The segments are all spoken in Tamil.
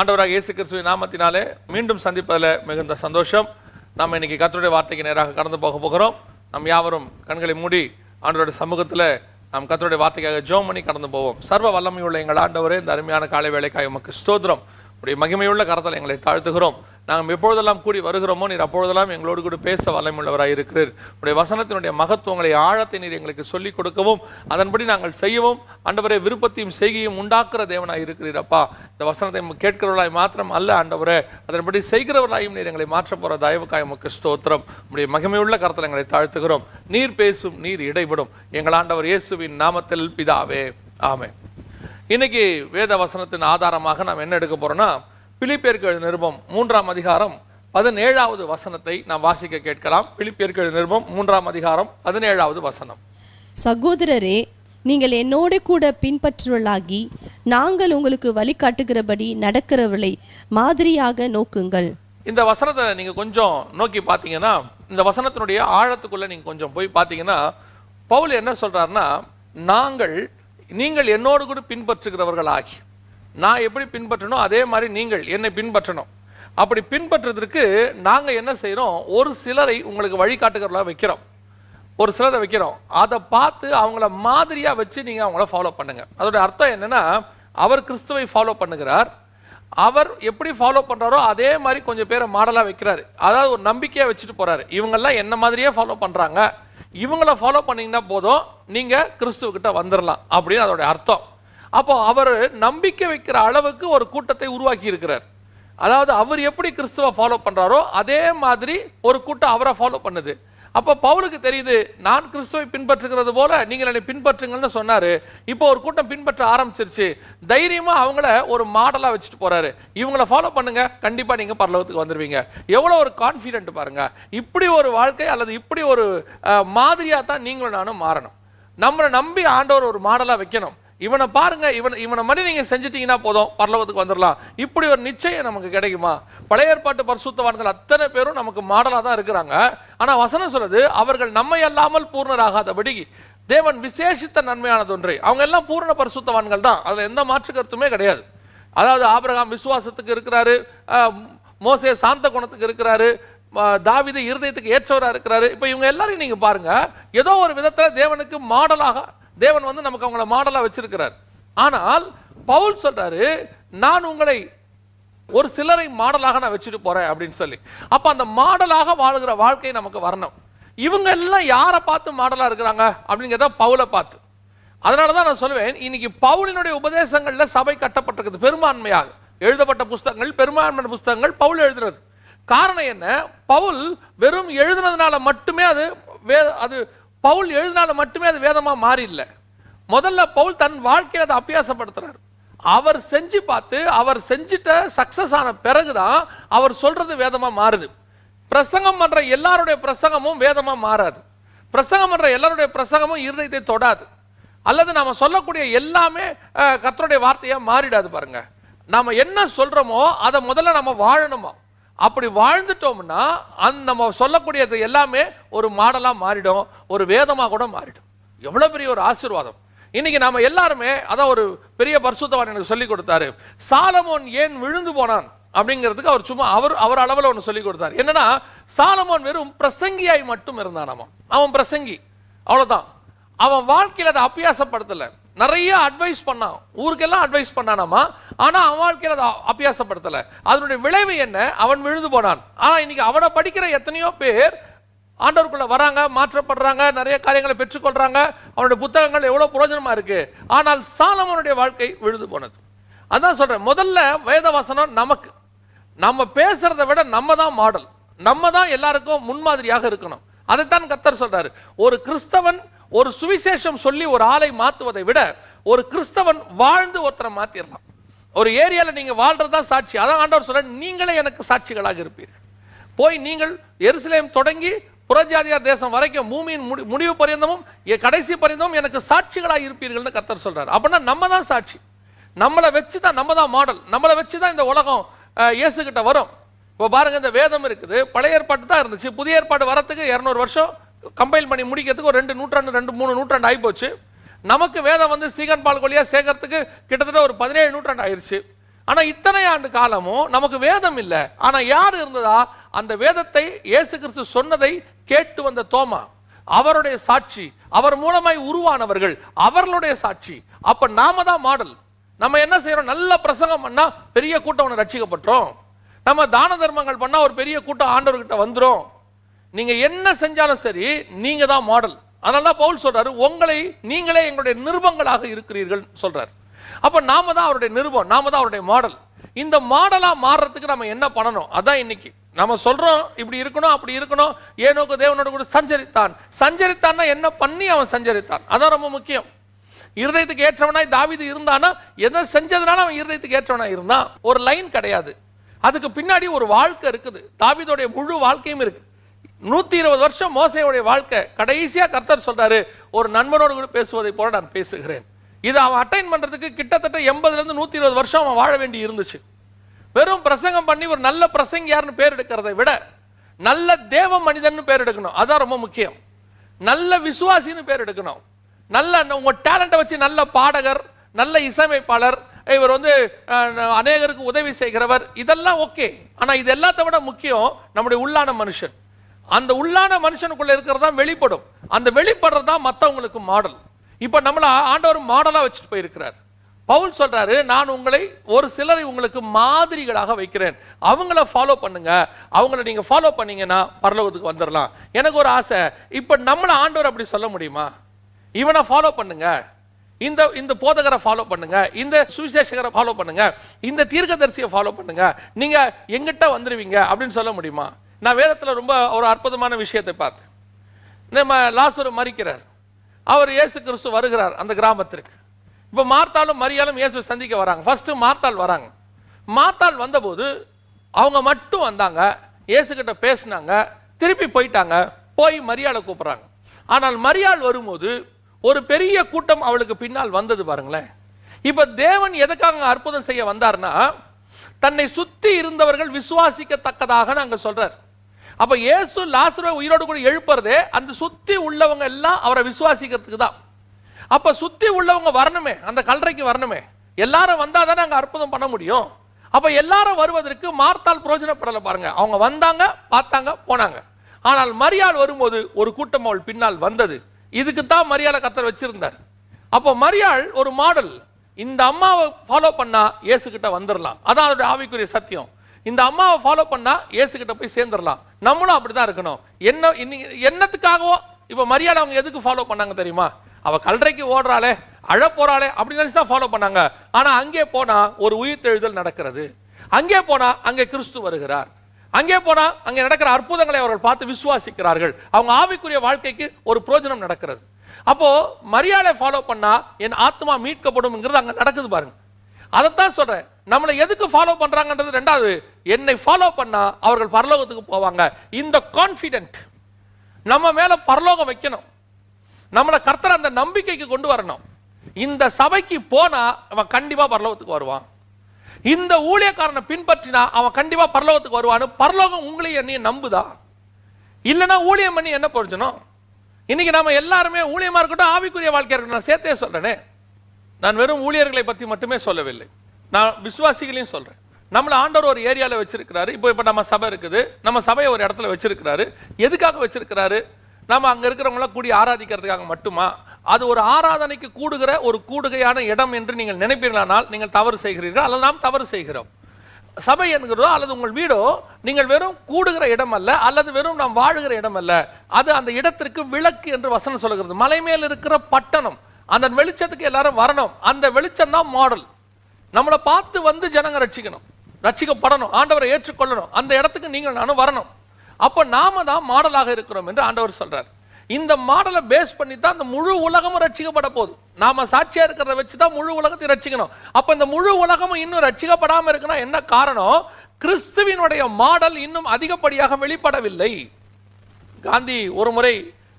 ஆண்டவராக இயேசு கிறிஸ்துவின் நாமத்தினாலே மீண்டும் சந்திப்பதில் மிகுந்த சந்தோஷம். நாம் இன்னைக்கு கர்த்தருடைய வார்த்தைக்கு நேராக கடந்து போகிறோம். நாம் யாவரும் கண்களை மூடி ஆண்டவருடைய சமூகத்தில் நாம் கர்த்தருடைய வார்த்தைக்காக ஜெபம் பண்ணி கடந்து போவோம். சர்வ வல்லமையுள்ள எங்கள் ஆண்டவரே, இந்த அருமையான காலை வேளைக்காக உமக்கு ஸ்தோத்திரம். உடைய மகிமையுள்ள கரத்தில் எங்களை தாழ்த்துகிறோம். நாம் எப்பொழுதெல்லாம் கூடி வருகிறோமோ நீர் அப்பொழுதெல்லாம் எங்களோடு கூட பேச வல்லமையுள்ளவராக இருக்கிறீர். உடைய வசனத்தினுடைய மகத்துவங்களை ஆழத்தை நீர் எங்களுக்கு சொல்லிக் கொடுக்கவும் அதன்படி நாங்கள் செய்யவும் ஆண்டவரே விருப்பத்தையும் செய்கையும் உண்டாக்குற தேவனாய் இருக்கிறீர். அப்பா, இந்த வசனத்தை கேட்கிறவர்களாய் மாத்திரம் அல்ல ஆண்டவரே, அதன்படி செய்கிறவர்களாயும் நீர் எங்களை மாற்ற போகிற தயவுக்காய் உமக்கு ஸ்தோத்திரம். உடைய மகிமையுள்ள கரத்தில் எங்களை தாழ்த்துகிறோம். நீர் பேசும், நீர் இடைபடும். எங்கள் ஆண்டவர் இயேசுவின் நாமத்தில் பிதாவே, ஆமென். இன்னைக்கு வேத வசனத்தின் ஆதாரமாக நாம் என்ன எடுக்க போறோம்னா, பிலிப்பியருக்கு எழுதின நிருபம் 3ஆம் அதிகாரம் 17வது வசனத்தை நாம் வாசிக்க கேட்கலாம். பிலிப்பியருக்கு எழுதின நிருபம் 3ஆம் அதிகாரம் 17வது வசனம். சகோதரரே, நீங்கள் என்னோட கூட பின்பற்றுவர்களாகி நாங்கள் உங்களுக்கு வழிகாட்டுகிறபடி நடக்கிறவர்களை மாதிரியாக நோக்குங்கள். இந்த வசனத்தை நீங்க கொஞ்சம் நோக்கி பார்த்தீங்கன்னா, இந்த வசனத்தினுடைய ஆழத்துக்குள்ள நீங்க கொஞ்சம் போய் பார்த்தீங்கன்னா, பவுல் என்ன சொல்றாருன்னா, நீங்கள் என்னோடு கூட பின்பற்றுகிறவர்களாகி, நான் எப்படி பின்பற்றணும் அதே மாதிரி நீங்கள் என்னை பின்பற்றணும். அப்படி பின்பற்றுறதுக்கு நாங்கள் என்ன செய்கிறோம், ஒரு சிலரை உங்களுக்கு வழிகாட்டுகிறவர்களாக வைக்கிறோம். ஒரு சிலரை வைக்கிறோம். அதை பார்த்து அவங்கள மாதிரியாக வச்சு நீங்கள் அவங்கள ஃபாலோ பண்ணுங்க. அதோட அர்த்தம் என்னன்னா, அவர் கிறிஸ்துவை ஃபாலோ பண்ணுகிறார். அவர் எப்படி ஃபாலோ பண்ணுறாரோ அதே மாதிரி கொஞ்சம் பேரை மாடலாக வைக்கிறாரு. அதாவது ஒரு நம்பிக்கையாக வச்சுட்டு போகிறாரு. இவங்கெல்லாம் என்ன மாதிரியே ஃபாலோ பண்ணுறாங்க, இவங்கள ஃபாலோ பண்ணிங்கன்னா போதும், நீங்கள் கிறிஸ்துவக்கிட்ட வந்துடலாம் அப்படின்னு அதோடைய அர்த்தம். அப்போ அவர் நம்பிக்கை வைக்கிற அளவுக்கு ஒரு கூட்டத்தை உருவாக்கி இருக்கிறார். அதாவது அவர் எப்படி கிறிஸ்துவ ஃபாலோ பண்றாரோ அதே மாதிரி ஒரு கூட்டம் அவரை ஃபாலோ பண்ணுது. அப்போ பவுலுக்கு தெரியுது, நான் கிறிஸ்துவை பின்பற்றுகிறது போல நீங்கள் என்னை பின்பற்றுங்கள்னு சொன்னாரு. இப்போ ஒரு கூட்டம் பின்பற்ற ஆரம்பிச்சிருச்சு. தைரியமா அவங்கள ஒரு மாடலா வச்சுட்டு போறாரு. இவங்களை ஃபாலோ பண்ணுங்க, கண்டிப்பா நீங்க பரலோகத்துக்கு வந்துருவீங்க. எவ்வளவு ஒரு கான்ஃபிடென்ட் பாருங்க. இப்படி ஒரு வாழ்க்கை அல்லது இப்படி ஒரு மாதிரியா தான் நீங்களும் நானும் மாறணும். நம்மளை நம்பி ஆண்டவர் ஒரு மாடலா வைக்கணும். இவனை பாருங்க, இவனை மாதிரி நீங்க செஞ்சிட்டீங்கன்னா போதும், பரலோகத்துக்கு வந்துடலாம். இப்படி ஒரு நிச்சயம் நமக்கு கிடைக்குமா? பழைய ஏற்பாட்டு பரிசுத்தவான்கள் அத்தனை பேரும் நமக்கு மாடலா தான் இருக்கிறாங்க. ஆனா வசனம் சொல்றது, அவர்கள் நம்மை அல்லாமல் பூர்ணராகாதபடி தேவன் விசேஷித்த நன்மையானது ஒன்றை. அவங்க எல்லாம் பூர்ண பரிசுத்தவான்கள் தான், அதுல எந்த மாற்று கருத்துமே கிடையாது. அதாவது ஆபிரகாம் விசுவாசத்துக்கு இருக்கிறாரு, மோசே சாந்த குணத்துக்கு இருக்கிறாரு, தாவீது இருதயத்துக்கு ஏற்றவராக இருக்கிறாரு. இப்போ இவங்க எல்லாரையும் நீங்க பாருங்க, ஏதோ ஒரு விதத்துல தேவனுக்கு மாடலாக தேவன் வந்து நமக்கு அவங்கள மாடலா வச்சிருக்கிறார். ஆனால் பவுல் சொல்றாரு, நான் உங்களை ஒரு சிலரை மாடலாக நான் வச்சுட்டு போறேன் அப்படின்னு சொல்லி. அப்ப அந்த மாடலாக வாழுகிற வாழ்க்கை நமக்கு வரணும். இவங்க எல்லாம் யாரை பார்த்து மாடலா இருக்கிறாங்க அப்படிங்கிறத பவுலை பார்த்து. அதனாலதான் நான் சொல்லுவேன், இன்னைக்கு பவுலினுடைய உபதேசங்கள்ல சபை கட்டப்பட்டிருக்குது. பெரும்பான்மையாக எழுதப்பட்ட புஸ்தகங்கள், பெரும்பான்மையான புஸ்தகங்கள் பவுல் எழுதுறது. காரணம் என்ன? பவுல் வெறும் எழுதுனதுனால மட்டுமே அது பவுல் எழுதினால மட்டுமே அது வேதமா மாறி இல்லை. முதல்ல பவுல் தன் வாழ்க்கையை அதை அபியாசப்படுத்துறாரு. அவர் செஞ்சு பார்த்து அவர் செஞ்சிட்ட சக்சஸ் ஆன பிறகுதான் அவர் சொல்றது வேதமா மாறுது. பிரசங்கம் பண்ற எல்லாருடைய பிரசங்கமும் வேதமா மாறாது. பிரசங்கம் பண்ற எல்லாருடைய பிரசங்கமும் இருதயத்தை தொடாது. அல்லது நாம சொல்லக்கூடிய எல்லாமே கர்த்தருடைய வார்த்தையா மாறிடாது. பாருங்க, நாம என்ன சொல்றோமோ அதை முதல்ல நம்ம வாழணுமா. அப்படி வாழ்ந்துட்டோம்னா நம்ம சொல்லக்கூடியது எல்லாமே ஒரு மாடலா மாறிடும், ஒரு வேதமா கூட மாறிடும். எவ்வளவு பெரிய ஒரு ஆசீர்வாதம். இன்னைக்கு நாம எல்லாருமே, அதான் ஒரு பெரிய பரிசுத்தவான் எனக்கு சொல்லி கொடுத்தாரு, சாலமோன் ஏன் விழுந்து போனான் அப்படிங்கிறதுக்கு அவர் சும்மா அவர் அளவில் ஒன்று சொல்லி கொடுத்தாரு. என்னன்னா, சாலமோன் வெறும் பிரசங்கியாய் மட்டும் இருந்தானாமா. அவன் பிரசங்கி, அவ்வளவுதான். அவன் வாழ்க்கையில் அதை அபியாசப்படுத்தல. நிறைய அட்வைஸ் பண்ணான், ஊருக்கெல்லாம் அட்வைஸ் பண்ணானாமா. ஆனா அவன் வாழ்க்கையில் அதை அபியாசப்படுத்தல. அதனுடைய விளைவு என்ன? அவன் விழுந்து போனான். ஆனா இன்னைக்கு அவனை படிக்கிற எத்தனையோ பேர் ஆண்டவருக்குள்ள வராங்க, மாற்றப்படுறாங்க, நிறைய காரியங்களை பெற்றுக்கொள்றாங்க. அவனுடைய புத்தகங்கள் எவ்வளவு பிரயோஜனமா இருக்கு. ஆனால் சாலமோனுடைய வாழ்க்கை விழுந்து போனது. அதான் சொல்றேன், முதல்ல வேத வசனம் நமக்கு, நம்ம பேசுறதை விட நம்ம தான் மாடல், நம்ம தான் எல்லாருக்கும் முன்மாதிரியாக இருக்கணும். அதைத்தான் கர்த்தர் சொல்றாரு. ஒரு கிறிஸ்தவன் ஒரு சுவிசேஷம் சொல்லி ஒரு ஆளை மாத்துவதை விட ஒரு கிறிஸ்தவன் வாழ்ந்து ஒருத்தரை மாத்திரலாம். ஒரு ஏரியால நீங்க வாழ்றதா சாட்சி. அதான் ஆண்டவர் சொல்ற, நீங்களே எனக்கு சாட்சிகளாக இருப்பீர்கள். போய் நீங்கள் எருசலேம் தொடங்கி புறஜாதியார் தேசம் வரைக்கும், பூமியின் முடிவு பரியந்தமும் கடைசி பரியந்தமும் எனக்கு சாட்சிகளாக இருப்பீர்கள்னு கர்த்தர் சொல்றாரு. அப்படின்னா நம்ம தான் சாட்சி. நம்மளை வச்சு தான், நம்ம தான் மாடல். நம்மளை வச்சு தான் இந்த உலகம் இயேசு கிட்ட வரும். இப்போ பாருங்க, இந்த வேதம் இருக்குது, பழைய ஏற்பாட்டு தான் இருந்துச்சு. புதிய ஏற்பாடு வரத்துக்கு 200 வருஷம் கம்பைல் பண்ணி முடிக்கிறதுக்கு ஒரு 2-3 நூற்றாண்டு ஆகிப்போச்சு. நமக்கு வேதம் வந்து சீகன் பால் கொலியா சேர்க்கறதுக்கு கிட்டத்தட்ட ஒரு 17 நூற்றாண்டு ஆயிடுச்சு. ஆனா இத்தனை ஆண்டு காலமும் நமக்கு வேதம் இல்லை. ஆனா யார் இருந்ததா? அந்த வேதத்தை இயேசு கிறிஸ்து சொன்னதை கேட்டு வந்த தோமா, அவருடைய சாட்சி, அவர் மூலமாய் உருவானவர்கள், அவர்களுடைய சாட்சி. அப்ப நாம தான் மாடல். நம்ம என்ன செய்யறோம்? நல்ல பிரசங்கம் பண்ணா பெரிய கூட்டம் ஒன்று ரட்சிக்கப்பட்டோம். நம்ம தான தர்மங்கள் பண்ணா ஒரு பெரிய கூட்டம் ஆண்டவர்கிட்ட வந்துரும். நீங்க என்ன செஞ்சாலும் சரி, நீங்க தான் மாடல். அதனாலதான் பவுல் சொல்றாரு, உங்களை நீங்களே எங்களுடைய நிருபங்களாக இருக்கிறீர்கள் சொல்றாரு. அப்ப நாம தான் அவருடைய நிருபம், நாம தான் அவருடைய மாடல். இந்த மாடலா மாறுறதுக்கு நம்ம என்ன பண்ணணும்? அதான் இன்னைக்கு நம்ம சொல்றோம், இப்படி இருக்கணும், அப்படி இருக்கணும். ஏனோக்கு தேவனோட கூட சஞ்சரித்தான்னா என்ன பண்ணி அவன் சஞ்சரித்தான், அதான் ரொம்ப முக்கியம். இருதயத்துக்கு ஏற்றவனாய் தாவீது இருந்தானா, எதை செஞ்சதுனால அவன் இருதயத்துக்கு ஏற்றவனாய் இருந்தான்? ஒரு லைன் கிடையாது, அதுக்கு பின்னாடி ஒரு வாழ்க்கை இருக்குது. தாவீதுடைய முழு வாழ்க்கையும் இருக்கு. 120 வருஷம் மோசேயுடைய வாழ்க்கை. கடைசியா கர்த்தர் சொல்றாரு, ஒரு நண்பனோடு கூட பேசுவதை போல நான் பேசுகிறேன். இதை அவன் அட்டைன் பண்றதுக்கு கிட்டத்தட்ட 80 இருந்து 120 வருஷம் அவன் வாழ வேண்டி இருந்துச்சு. வெறும் பிரசங்கம் பண்ணி ஒரு நல்ல பிரசங்கியார்னு பேர் எடுக்கிறதை விட நல்ல தேவ மனிதன் பேர் எடுக்கணும். அதான் ரொம்ப முக்கியம். நல்ல விசுவாசின்னு பேர் எடுக்கணும். நல்ல உங்க டேலண்ட்டை வச்சு நல்ல பாடகர், நல்ல இசையமைப்பாளர், இவர் அநேகருக்கு உதவி செய்கிறவர், இதெல்லாம் ஓகே. ஆனா இது எல்லாத்த விட முக்கியம் நம்முடைய உள்ளான மனுஷன். அந்த உள்ளான மனுஷனுக்குள்ள இருக்கிறதா வெளிப்படும். அந்த வெளிப்படுறதா மற்றவங்களுக்கு மாடல். இப்ப நம்மள ஆண்டவர் மாடலா வச்சுட்டு போயிருக்கிறார். பவுல் சொல்றாரு, நான் உங்களை ஒரு சிலரை உங்களுக்கு மாதிரிகளாக வைக்கிறேன், அவங்கள ஃபாலோ பண்ணுங்க. அவங்கள நீங்க ஃபாலோ பண்ணீங்கன்னா பரலோகத்துக்கு வந்துடலாம். எனக்கு ஒரு ஆசை, இப்ப நம்மள ஆண்டவர் அப்படி சொல்ல முடியுமா? இவனை ஃபாலோ பண்ணுங்க, இந்த போதகரை ஃபாலோ பண்ணுங்க, இந்த சுவிசேஷகரை ஃபாலோ பண்ணுங்க, இந்த தீர்க்கதரிசியை ஃபாலோ பண்ணுங்க, நீங்க எங்கிட்ட வந்துருவீங்க அப்படின்னு சொல்ல முடியுமா? நான் வேதத்துல ரொம்ப ஒரு அற்புதமான விஷயத்தை பார்த்தேன். நம்ம லாசரு மரிக்கிறார், அவர் இயேசு கிறிஸ்து வருகிறார் அந்த கிராமத்திற்கு. இப்ப மார்த்தாலும் மரியாலும் இயேசு சந்திக்க வராங்க. ஃபர்ஸ்ட் மார்த்தாள் வராங்க. மார்த்தாள் வந்தபோது அவங்க மட்டும் வந்தாங்க, இயேசு கிட்ட பேசினாங்க, திருப்பி போயிட்டாங்க. போய் மரியாளை கூப்பிடுறாங்க. ஆனால் மரியாள் வரும்போது ஒரு பெரிய கூட்டம் அவளுக்கு பின்னால் வந்தது பாருங்களேன். இப்ப தேவன் எதுக்காக அற்புதம் செய்ய வந்தார்னா, தன்னை சுத்தி இருந்தவர்கள் விசுவாசிக்கத்தக்கதாக நாங்க சொல்றார். அப்ப இயேசு லாசருவை உயிரோடு கூட எழுப்புறதே அந்த சுத்தி உள்ளவங்க எல்லாம் அவரை விசுவாசிக்கிறதுக்கு தான். அப்ப சுத்தி உள்ளவங்க வரணுமே, அந்த கல்லறைக்கு வரணுமே. எல்லாரும் வந்தாதானே அங்க அற்புதம் பண்ண முடியும். அப்ப எல்லாரும் வருவதற்கு மார்த்தாள் பிரயோஜனப்படல பாருங்க. அவங்க வந்தாங்க, பார்த்தாங்க, போனாங்க. ஆனால் மரியாள் வரும்போது ஒரு கூட்டம் அவள் பின்னால் வந்தது. இதுக்கு தான் மரியாளை கர்த்தர் வச்சிருந்தார். அப்போ மரியாள் ஒரு மாடல். இந்த அம்மாவை ஃபாலோ பண்ணா இயேசு கிட்ட வந்துடலாம், அதான் அதோட ஆவிக்குரிய சத்தியம். இந்த அம்மாவை ஃபாலோ பண்ணா இயேசு கிட்ட போய் சேர்ந்துடலாம். நம்மளும் அப்படிதான் இருக்கணும். என்னத்துக்காகவோ இப்ப மரியாதை அவங்க எதுக்கு ஃபாலோ பண்ணாங்க தெரியுமா? அவ கல்லறைக்கு ஓடுறாளே, அழ போறாளே அப்படின்னு நினைச்சு தான் ஃபாலோ பண்ணாங்க. ஆனா அங்கே போனா ஒரு உயிர்த்தெழுதல் நடக்கிறது. அங்கே போனா அங்கே கிறிஸ்து வருகிறார். அங்கே போனா அங்கே நடக்கிற அற்புதங்களை அவர்கள் பார்த்து விசுவாசிக்கிறார்கள். அவங்க ஆவிக்குரிய வாழ்க்கைக்கு ஒரு பிரயோஜனம் நடக்கிறது. அப்போ மரியாதை ஃபாலோ பண்ணா என் ஆத்மா மீட்கப்படும் அங்க நடக்குது பாருங்க. அதைத்தான் சொல்றேன். நம்மளை எதுக்கு ஃபாலோ பண்றாங்கன்றது ரெண்டாவது. என்னை ஃபாலோ பண்ணா அவர்கள் பரலோகத்துக்கு போவாங்க. இந்த கான்ஃபிடென்ட் நம்ம மேல பரலோகம் வைக்கணும். நம்மளை கர்த்தர் அந்த நம்பிக்கைக்கு கொண்டு வரணும். இந்த சபைக்கு போனா அவன் கண்டிப்பா பரலோகத்துக்கு வருவான். இந்த ஊழியக்காரனை பின்பற்றினா அவன் கண்டிப்பா பரலோகத்துக்கு வருவான்னு பரலோகம் உங்களையும் என்னையும் நம்புதா? இல்லைன்னா ஊழியம் பண்ணி என்ன பிரயோஜனம்? இன்னைக்கு நம்ம எல்லாருமே ஊழியமா இருக்கட்டும், ஆவிக்குரிய வாழ்க்கையா இருக்கட்டும், நான் சேர்த்தே சொல்றேனே. நான் வெறும் ஊழியர்களை பற்றி மட்டுமே சொல்லவில்லை, நான் விசுவாசிகளையும் சொல்றேன். நம்மள ஆண்டவர் ஒரு ஏரியாவில் வச்சிருக்கிறாரு. இப்போ நம்ம சபை இருக்குது, நம்ம சபையை ஒரு இடத்துல வச்சிருக்கிறாரு. எதுக்காக வச்சிருக்கிறாரு? நம்ம அங்க இருக்கிறவங்கள கூடி ஆராதிக்கிறதுக்காக மட்டுமா? அது ஒரு ஆராதனைக்கு கூடுகிற ஒரு கூடுகையான இடம் என்று நீங்கள் நினைப்பீர்களானால் நீங்கள் தவறு செய்கிறீர்கள், அல்லது நாம் தவறு செய்கிறோம். சபை என்கிறதோ அல்லது உங்கள் வீடோ நீங்கள் வெறும் கூடுகிற இடம் அல்ல, அல்லது வெறும் நாம் வாழுகிற இடம் அல்ல. அது அந்த இடத்திற்கு விளக்கு என்று வசனம் சொல்கிறது. மலை மேல் இருக்கிற பட்டணம், அந்த வெளிச்சத்துக்கு எல்லாரும் வரணும். அந்த வெளிச்சம் தான் மாடல். நம்மளை பார்த்து வந்து ஜனங்க ரட்சிக்கணும், ரட்சிக்கப்படணும், ஆண்டவரை ஏற்றுக்கொள்ளணும். அந்த இடத்துக்கு நீங்கள் நானும் வரணும். அப்ப நாம தான் மாடலாக இருக்கிறோம் என்று ஆண்டவர் சொல்றார். இந்த மாடலை பேஸ் பண்ணி தான் இந்த முழு உலகமும் ரட்சிக்கப்பட போகுது. நாம சாட்சியா இருக்கிறத வச்சு தான் முழு உலகத்தை ரட்சிக்கணும். அப்ப இந்த முழு உலகமும் இன்னும் ரட்சிக்கப்படாம இருக்குன்னா என்ன காரணம்? கிறிஸ்துவினுடைய மாடல் இன்னும் அதிகப்படியாக வெளிப்படவில்லை. காந்தி ஒரு முறை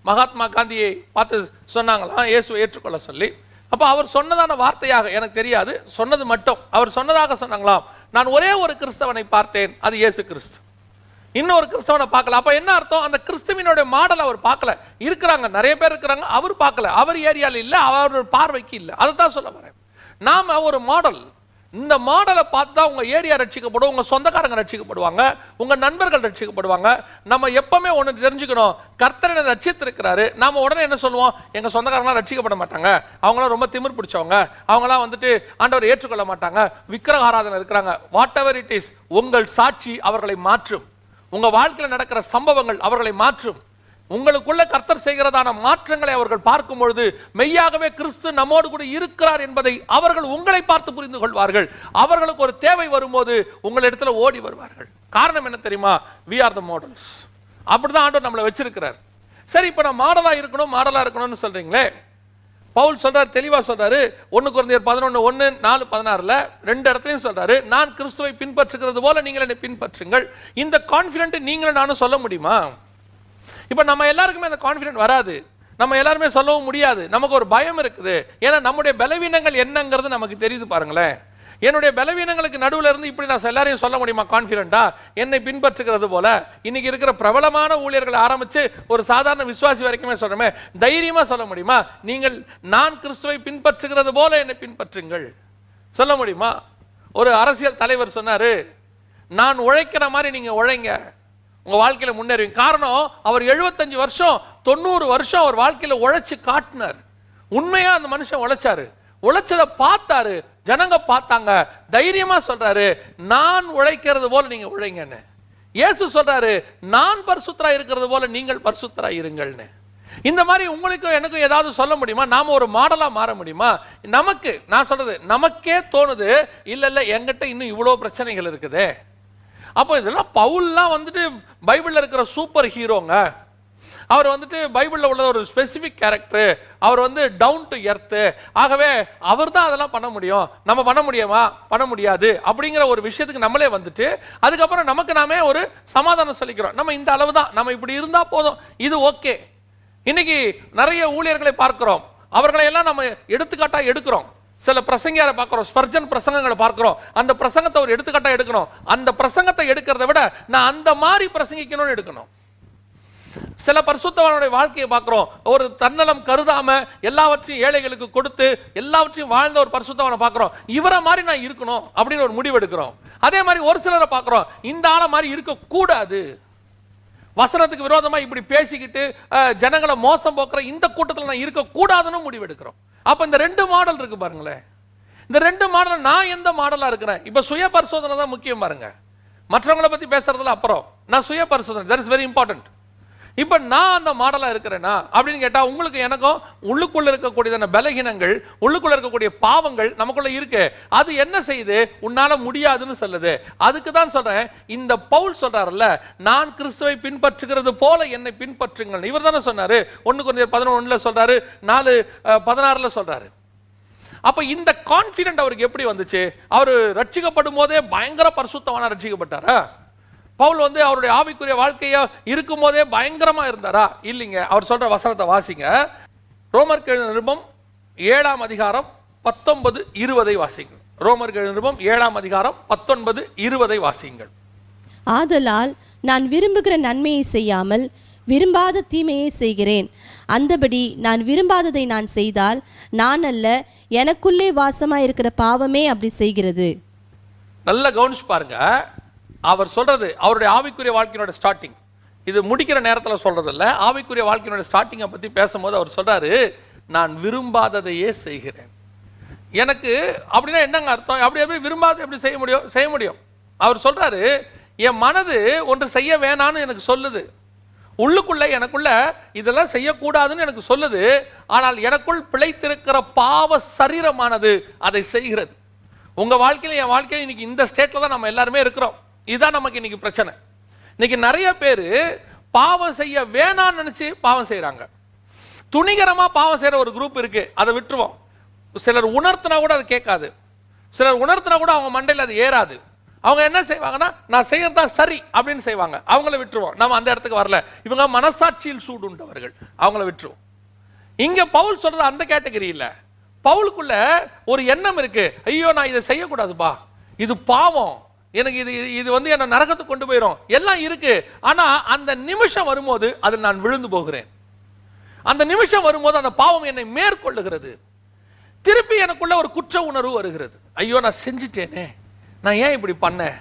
மகாத்மா காந்தியை பார்த்து சொன்னாங்களாம், இயேசுவை ஏற்றுக்கொள்ள சொல்லி. அப்ப அவர் சொன்னதான வார்த்தையாக எனக்கு தெரியாது, சொன்னது மட்டும் அவர் சொன்னதாக சொன்னாங்களாம், நான் ஒரே ஒரு கிறிஸ்தவனை பார்த்தேன், அது இயேசு கிறிஸ்து. இன்னொரு கிறிஸ்தவனை பார்க்கல. அப்ப என்ன அர்த்தம்? அந்த கிறிஸ்துவினுடைய மாடல் அவர் பார்க்கல. இருக்கிறாங்க, நிறைய பேர் இருக்கிறாங்க, அவர் பார்க்கல. அவர் ஏரியால இல்ல, அவர் பார்வைக்கு இல்ல. அதைத்தான் சொல்ல வரேன். நாம ஒரு மாடல். இந்த மாடலை பார்த்து தான் உங்க ஏரியா ரட்சிக்கப்படும், உங்க சொந்தக்காரங்க ரட்சிக்கப்படுவாங்க, உங்க நண்பர்கள் ரட்சிக்கப்படுவாங்க. நம்ம எப்பவுமே ஒன்று தெரிஞ்சுக்கணும், கர்த்தர் என்ன ரட்சித்திருக்கிறாரு. நாம உடனே என்ன சொல்லுவோம், எங்க சொந்தக்காரங்களாம் ரட்சிக்கப்பட மாட்டாங்க, அவங்களாம் ரொம்ப திமிர் பிடிச்சவங்க, அவங்களாம் வந்துட்டு ஆண்டவர் ஏற்றுக்கொள்ள மாட்டாங்க, விக்கிரக ஆராதனை இருக்கிறாங்க. வாட் எவர் இட் இஸ், உங்கள் சாட்சி அவர்களை மாற்றும். உங்க வாழ்க்கையில் நடக்கிற சம்பவங்கள் அவர்களை மாற்றும். உங்களுக்குள்ள கர்த்தர் செய்கிறதான மாற்றங்களை அவர்கள் பார்க்கும் பொழுது மெய்யாகவே கிறிஸ்து நம்மோடு கூட இருக்கிறார் என்பதை அவர்கள் உங்களை பார்த்து புரிந்து கொள்வார்கள். அவர்களுக்கு ஒரு தேவை வரும்போது உங்களிடத்துல ஓடி வருவார்கள். காரணம் என்ன தெரியுமா? we are the models. அப்படிதான் ஆண்டவர் நம்மளை வச்சிருக்கிறார். சரி, இப்ப நான் மாடலா இருக்கணும்னு சொல்றீங்களே, பவுல் சொல்றாரு, தெளிவா சொல்றாரு. 1 கொரிந்தியர் 11:1, 4:16 ரெண்டு இடத்துலையும் சொல்றாரு, நான் கிறிஸ்துவை பின்பற்றுகிறது போல நீங்கள் என்னை பின்பற்றுங்கள். இந்த கான்ஃபிடென்ட் நீங்களும் நானும் சொல்ல முடியுமா? இப்ப நம்ம எல்லாருக்குமே அந்த கான்ஃபிடென்ட் வராது, நம்ம எல்லாருமே சொல்லவும் முடியாது. நமக்கு ஒரு பயம் இருக்குது. ஏன்னா நம்முடைய பலவீனங்கள் என்னங்கிறது நமக்கு தெரியுது. பாருங்களேன், என்னுடைய பலவீனங்களுக்கு நடுவில் இருந்து இப்படி நான் எல்லாரையும் சொல்ல முடியுமா கான்ஃபிடென்ட்டா? என்னை பின்பற்றுகிறது போல இன்னைக்கு இருக்கிற பிரபலமான ஊழியர்களை ஆரம்பிச்சு ஒரு சாதாரண விசுவாசி வரைக்குமே சொல்றமே, தைரியமா சொல்ல முடியுமா? நீங்கள் நான் கிறிஸ்துவை பின்பற்றுகிறது போல என்னை பின்பற்றுங்கள் சொல்ல முடியுமா? ஒரு அரசியல் தலைவர் சொன்னாரு, நான் உழைக்கிற மாதிரி நீங்க உழைங்க, உங்க வாழ்க்கையில முன்னேறுவீங்க. காரணம், அவர் 75 வருஷம் 90 வருஷம் அவர் வாழ்க்கையில உழைச்சு காட்டினார். உண்மையா அந்த மனுஷன் உழைச்சாரு, உழைச்சதை பார்த்தாரு, ஜனங்க பார்த்தாங்க, தைரியமா சொல்றாரு, நான் உழைக்கிறது போல நீங்க உழைங்கன்னு. இயேசு சொல்றாரு, நான் பரிசுத்தரா இருக்கிறது போல நீங்கள் பரிசுத்தரா இருங்கள்னு. இந்த மாதிரி உங்களுக்கும் எனக்கும் ஏதாவது சொல்ல முடியுமா? நாம ஒரு மாடலா மாற முடியுமா? நமக்கு, நான் சொல்றது நமக்கே தோணுது, இல்ல என்கிட்ட இன்னும் இவ்வளவு பிரச்சனைகள் இருக்குது. அப்போ இதெல்லாம் பவுல்லாம் வந்துட்டு பைபிள்ல இருக்கிற சூப்பர் ஹீரோங்க. அவர் வந்துட்டு பைபிள்ல உள்ள ஒரு ஸ்பெசிபிக் கேரக்டர், அவர் வந்து டவுன் டு எர்த். ஆகவே அவர் தான் அதெல்லாம் பண்ண முடியும், நம்ம பண்ண முடியுமா? பண்ண முடியாது அப்படிங்கிற ஒரு விஷயத்துக்கு நம்மளே வந்துட்டு அதுக்கப்புறம் நமக்கு நாமே ஒரு சமாதானம் சொல்லிக்கிறோம். நம்ம இந்த அளவு தான், நம்ம இப்படி இருந்தா போதும், இது ஓகே. இன்னைக்கு நிறைய ஊழியர்களை பார்க்கிறோம், அவர்களை எல்லாம் நம்ம எடுத்துக்காட்டா எடுக்கிறோம். சில பிரசங்கியாரை பார்க்கிறோம், ஸ்பர்ஜன் பிரசங்கங்களை பார்க்கிறோம், அந்த பிரசங்கத்தை ஒரு எடுத்துக்காட்டா எடுக்கணும். அந்த பிரசங்கத்தை எடுக்கிறத விட நான் அந்த மாதிரி பிரசங்கிக்கணும்னு எடுக்கணும். சில பரிசுத்தவானுடைய வாழ்க்கையை பார்க்கிறோம், ஒரு தன்னலம் கருதாம எல்லாவற்றையும் ஏழைகளுக்கு கொடுத்து எல்லாவற்றையும் வாழ்ந்த ஒரு பரிசுத்தவானை பார்க்கிறோம், இவரை மாதிரி நான் இருக்கணும் அப்படின்னு ஒரு முடிவு எடுக்கிறோம். அதே மாதிரி ஒரு சிலரை பார்க்கிறோம், இந்த ஆளை மாதிரி இருக்க கூடாது, வசனத்துக்கு விரோதமா இப்படி பேசிக்கிட்டு ஜனங்களை மோசம் போக்குற இந்த கூட்டத்தில் நான் இருக்க கூடாதுன்னு முடிவெடுக்கிறோம். அப்ப இந்த ரெண்டு மாடல் இருக்கு பாருங்களேன். இந்த ரெண்டு மாடல், நான் எந்த மாடலா இருக்கிறேன்? இப்ப சுய பரிசோதனை தான் முக்கியம் பாருங்க. மற்றவங்களை பத்தி பேசுறதுல அப்புறம், நான் சுய பரிசோதனை, தட் இஸ் வெரி இம்பார்ட்டன்ட். இப்ப நான் அந்த மாடலா இருக்கிறேனா அப்படின்னு கேட்டா, உங்களுக்கு எனக்கும் உள்ளுக்குள்ள இருக்கக்கூடிய பலகீனங்கள், உள்ளுக்குள்ள இருக்கக்கூடிய பாவங்கள் நமக்குள்ள இருக்கு. அது என்ன செய்யுது? உன்னால முடியாதுன்னு சொல்லுது. அதுக்கு தான் சொல்றேன், இந்த பவுல் சொல்றாருல்ல, நான் கிறிஸ்துவை பின்பற்றுகிறது போல என்னை பின்பற்றுங்கள். இவர் தானே சொன்னாரு. 1 கொரிந்தியர் 11:1 சொல்றாரு, 4:16 சொல்றாரு. அப்ப இந்த கான்ஃபிடென்ட் அவருக்கு எப்படி வந்துச்சு? அவர் ரட்சிக்கப்படும் போதே பயங்கர பரிசுத்தவானா ரட்சிக்கப்பட்டாரா? பவுல் வந்து அவருடைய ஆவிக்குரிய வாழ்க்கையா இருக்கும் போதே பயங்கரமா இருந்தாரா? இல்லைங்க. அவர் சொல்ற வசனத்தை வாசிங்க. ரோமர்கள் நிருபம் 7ஆம் அதிகாரம் 19-20 வாசிங்கள். ரோமர்கள் நிருபம் 7ஆம் அதிகாரம் 19-20 வாசிங்கள். ஆதலால் நான் விரும்புகிற நன்மையை செய்யாமல் விரும்பாத தீமையை செய்கிறேன். அந்தபடி நான் விரும்பாததை நான் செய்தால் நான் அல்ல, எனக்குள்ளே வாசமாயிருக்கிற பாவமே அப்படி செய்கிறது. நல்லா கவனிச்சு பாருங்க. அவர் சொல்றது அவருடைய ஆவிக்குரிய வாழ்க்கையோட ஸ்டார்டிங். இது முடிக்கிற நேரத்தில் சொல்றது இல்ல, ஆவிக்குரிய வாழ்க்கையோட ஸ்டார்டிங்கை பத்தி பேசும்போது அவர் சொல்றாரு, நான் விரும்பாததையே செய்கிறேன். எனக்கு அப்படின்னா என்னங்க அர்த்தம்? அப்படி எப்படி விரும்பாத எப்படி செய்ய முடியும்? செய்ய முடியும். அவர் சொல்றாரு, என் மனது ஒன்று செய்ய வேணான்னு எனக்கு சொல்லுது, உள்ளுக்குள்ள எனக்குள்ள இதெல்லாம் செய்யக்கூடாதுன்னு எனக்கு சொல்லுது, ஆனால் எனக்குள் பிழைத்திருக்கிற பாவ சரீரமானது அதை செய்கிறது. உங்க வாழ்க்கையில என் வாழ்க்கையில இன்னைக்கு இந்த ஸ்டேட்ல தான் நம்ம எல்லாருமே இருக்கிறோம். இதுதான் நமக்கு இன்னைக்கு பிரச்சனை. இன்னைக்கு நிறைய பேர் பாவம் செய்ய வேணான்னு நினைச்சு பாவம் செய்யறாங்க. துணிகரமா பாவம் செய்யற ஒரு குரூப் இருக்கு, அதை விட்டுருவோம். சிலர் உணர்த்தினா கூட அது கேட்காது, சிலர் உணர்த்தினா கூட அவங்க மண்டையில் அது ஏறாது. அவங்க என்ன செய்வாங்கன்னா, நான் செய்யறதா சரி அப்படின்னு செய்வாங்க, அவங்கள விட்டுருவோம். நம்ம அந்த இடத்துக்கு வரல. இவங்க மனசாட்சியில் சூடுண்டவர்கள், அவங்கள விட்டுருவோம். இங்க பவுல் சொல்றது அந்த கேட்டகரி இல்ல. பவுலுக்குள்ள ஒரு எண்ணம் இருக்கு, ஐயோ நான் இதை செய்யக்கூடாதுப்பா, இது பாவம், எனக்கு இது வந்து என்ன நரகத்துக்கு கொண்டு போயிடும், எல்லாம் இருக்கு. ஆனா அந்த நிமிஷம் வரும்போது அதில் நான் விழுந்து போகிறேன். அந்த நிமிஷம் வரும்போது அந்த பாவம் என்னை மேற்கொள்ளுகிறது. திருப்பி எனக்குள்ள ஒரு குற்ற உணர்வு வருகிறது. ஐயோ நான் செஞ்சுட்டேனே, நான் ஏன் இப்படி பண்ணேன்,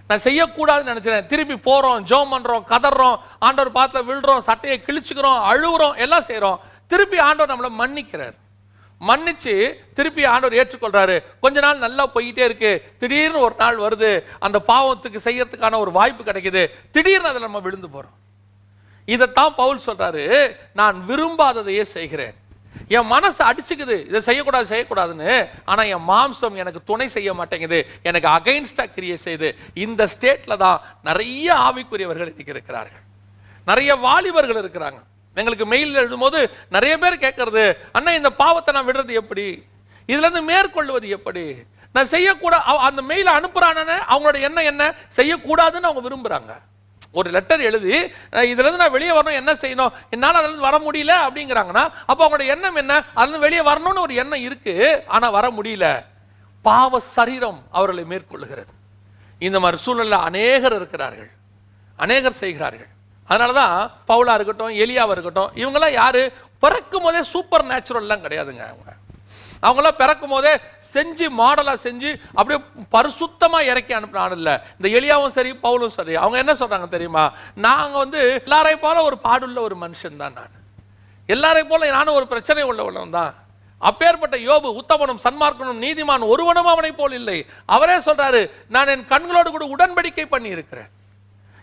நான் செய்யக்கூடாதுன்னு நினைச்சேன். திருப்பி போறோம், ஜெபம் பண்றோம், கதறோம், ஆண்டவர் பார்த்து விழுறோம், சட்டையை கிழிச்சுக்கிறோம், அழுகுறோம், எல்லாம் செய்யறோம். திருப்பி ஆண்டவர் நம்மளை மன்னிக்கிறார். மன்னிச்சு திருப்பி ஆண்டவர் ஏற்றுக்கொள்றாரு. கொஞ்ச நாள் நல்லா போயிட்டே இருக்கு. திடீர்னு ஒரு நாள் வருது, அந்த பாவத்துக்கு செய்யறதுக்கான ஒரு வாய்ப்பு கிடைக்குது. திடீர்னு அதில் நம்ம விழுந்து போறோம். இதைத்தான் பவுல் சொல்றாரு, நான் விரும்பாததையே செய்கிறேன். என் மனசு அடிச்சுக்குது, இதை செய்யக்கூடாது செய்யக்கூடாதுன்னு, ஆனா என் மாம்சம் எனக்கு துணை செய்ய மாட்டேங்குது, எனக்கு அகைன்ஸ்டா கிரியை செய்து. இந்த ஸ்டேட்ல தான் நிறைய ஆவிக்குரியவர்கள் இன்னைக்கு இருக்கிறார்கள், நிறைய வாலிபர்கள் இருக்கிறாங்க. எங்களுக்கு மெயில் எழுதும்போது நிறைய பேர் கேட்கறது, அண்ணா இந்த பாவத்தை நான் விடுறது எப்படி, இதுல இருந்து மேற்கொள்வது எப்படி, நான் செய்யக்கூடாது. அந்த மெயில அனுப்புறானே அவங்களோட எண்ணம் என்ன, செய்யக்கூடாதுன்னு அவங்க விரும்புறாங்க. ஒரு லெட்டர் எழுதி இதுல இருந்து நான் வெளியே வரணும், என்ன செய்யணும், என்னால் அதுல இருந்து வர முடியல அப்படிங்கிறாங்கன்னா அப்ப அவங்களோட எண்ணம் என்ன, அதுல இருந்து வெளியே வரணும்னு ஒரு எண்ணம் இருக்கு, ஆனா வர முடியல. பாவ சரீரம் அவர்களை மேற்கொள்ளுகிறது. இந்த மாதிரி சூழ்நிலை அநேகர் இருக்கிறார்கள், அநேகர் செய்கிறார்கள். அதனாலதான் பவுலா இருக்கட்டும், எலியாவா இருக்கட்டும், இவங்கெல்லாம் யாரு, பிறக்கும் போதே சூப்பர் நேச்சுரல்லாம் கிடையாதுங்க. அவங்களாம் பிறக்கும் போதே செஞ்சு மாடலா செஞ்சு அப்படியே பரிசுத்தமா இறக்கி அனுப்பின ஆள் இல்ல. இந்த எலியாவும் சரி பவுலும் சரி, அவங்க என்ன சொல்றாங்க தெரியுமா, நாங்க எல்லாரையும் போல ஒரு பாடுள்ள ஒரு மனுஷன் தான், நான் எல்லாரையும் போல நானும் ஒரு பிரச்சனை உள்ளவன் தான். அப்பேற்பட்ட யோபு உத்தமனும் சன்மார்க்கனும் நீதிமான் ஒருவனும் அவனை போல் இல்லை. அவரே சொல்றாரு, நான் என் கண்களோடு கூட உடன்படிக்கை பண்ணி இருக்கிறேன்,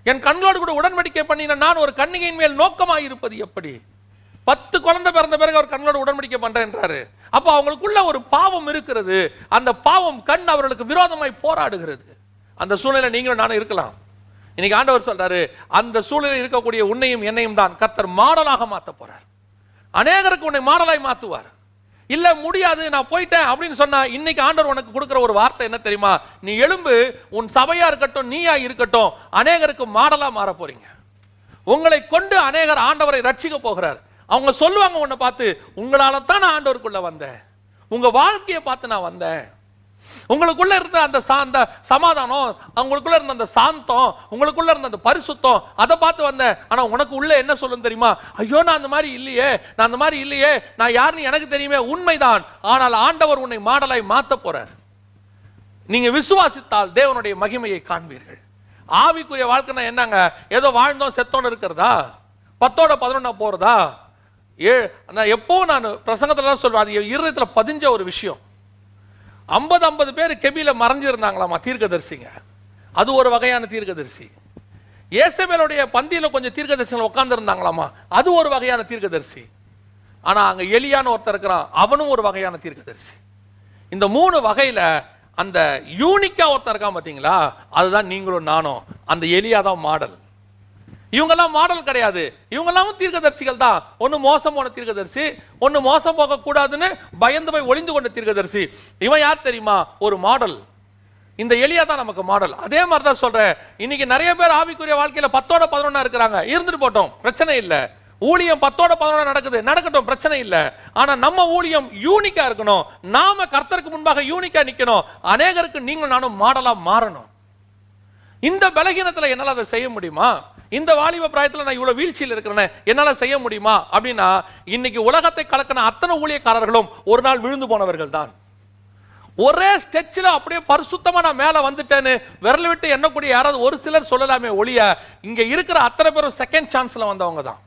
என் கண்களோடு கூட உடன்படிக்கை பண்ணின நான் ஒரு கன்னிகையின் மேல் நோக்கமாக இருப்பது எப்படி. 10 குழந்தை பிறந்த பிறகு அவர் கண்ணோட உடன்படிக்கை பண்றேன்றாரு. அப்ப அவங்களுக்குள்ள ஒரு பாவம் இருக்கிறது, அந்த பாவம் கண் அவர்களுக்கு விரோதமாய் போராடுகிறது. அந்த சூழ்நிலை நீங்களும் நானும் இருக்கலாம். இன்னைக்கு ஆண்டவர் சொல்றாரு, அந்த சூழ்நிலை இருக்கக்கூடிய உன்னையும் என்னையும் தான் கர்த்தர் மாடலாக மாத்த போறார். அநேகருக்கு உன்னை மாடலாய் மாத்துவார். இல்ல முடியாது நான் போயிட்டேன் அப்படின்னு சொன்னா, இன்னைக்கு ஆண்டவர் உனக்கு கொடுக்கிற ஒரு வார்த்தை என்ன தெரியுமா, நீ எழும்பு, உன் சபையா இருக்கட்டும் நீயா இருக்கட்டும், அநேகருக்கு மாடலா மாற போறீங்க. உங்களை கொண்டு அநேகர் ஆண்டவரை ரட்சிக்க போகிறார். அவங்க சொல்லுவாங்க உன்னை பார்த்து, உங்களால தான் நான் ஆண்டவருக்குள்ள வந்தேன், உங்க வாழ்க்கையை பார்த்து நான் வந்தேன், உங்களுக்குள்ள இருந்த அந்த சமாதானம், உங்களுக்குள்ள இருந்த அந்த சாந்தம், உங்களுக்குள்ள இருந்த அந்த பரிசுத்தம், அதை பார்த்து வந்தேன். ஆனா உனக்கு உள்ள என்ன சொல்லும் தெரியுமா, ஐயோ நான் அந்த மாதிரி இல்லையே, நான் அந்த மாதிரி இல்லையே, நான் யாருன்னு எனக்கு தெரியுமே. உண்மைதான், ஆனால் ஆண்டவர் உன்னை மாடலாய் மாத்த போறார். நீங்க விசுவாசித்தால் தேவனுடைய மகிமையை காண்பீர்கள். ஆவிக்குரிய வாழ்க்கைனா என்னங்க, ஏதோ வாழ்ந்தோம் செத்தோன்னு இருக்கிறதா, 10ஓட 11 போறதா. நான் பிரசங்கத்துல சொல்வேன், அது இருதயத்துல பதிஞ்ச ஒரு விஷயம். 50 பேர் கெபில மறைஞ்சிருந்தாங்களாமா தீர்க்கதரிசிங்க, அது ஒரு வகையான தீர்க்கதரிசி. ஏசபேலுடைய பந்தியில கொஞ்சம் தீர்க்கதரிசிகள் உட்கார்ந்து இருந்தாங்களாமா, அது ஒரு வகையான தீர்க்கதரிசி. ஆனா அங்க எலியான்னு ஒருத்தர் இருக்கிறான், அவனும் ஒரு வகையான தீர்க்கதரிசி. இந்த 3 வகையில அந்த யூனிக்கா ஒருத்தர் இருக்கான் பாத்தீங்களா, அதுதான் நீங்களும் நானும். அந்த எலியா தான் மாடல். இவங்கெல்லாம் மாடல் கிடையாது, இவங்கெல்லாம் தீர்க்கதரிசிகள் தான். ஒன்னு மோசம் போன தீர்க்கதரிசி, ஒன்னு மோசம் போக கூடாதுன்னு பயந்து போய் ஒளிந்து கொண்ட தீர்க்கதரிசி. இவன் யார் தெரியுமா, ஒரு மாடல். இந்த எலியா தான் நமக்கு மாடல். அதே மாதிரி தான் சொல்றேன், இன்னைக்கு நிறைய பேர் ஆவிக்குரிய வாழ்க்கையில 10ஓட 11 இருக்கிறாங்க. இருந்துட்டு போட்டோம், பிரச்சனை இல்லை. ஊழியம் 10ஓட 11 நடக்கட்டும், பிரச்சனை இல்லை. ஆனா நம்ம ஊழியம் யூனிக்கா இருக்கணும். நாம கர்த்தருக்கு முன்பாக யூனிக்கா நிக்கணும். அநேகருக்கு நீங்களும் நானும் மாடலா மாறணும். இந்த பலகீனத்துல என்னால அதை செய்ய முடியுமா, இந்த வாலிப பிராயத்தில் நான் இவ்வளவு வீழ்ச்சியில் இருக்கிறேன், என்னால செய்ய முடியுமா அப்படின்னா, இன்னைக்கு உலகத்தை கலக்கின அத்தனை ஊழியக்காரர்களும் ஒரு நாள் விழுந்து போனவர்கள் தான். ஒரே ஸ்டெச்சில் அப்படியே பரிசுத்தமா நான் மேல வந்துட்டேன்னு விரல் விட்டு எண்ணக்கூடிய யாராவது ஒரு சிலர் சொல்லலாமே ஒழிய, இங்க இருக்கிற அத்தனை பேரும் செகண்ட் சான்ஸ்ல வந்தவங்க தான்.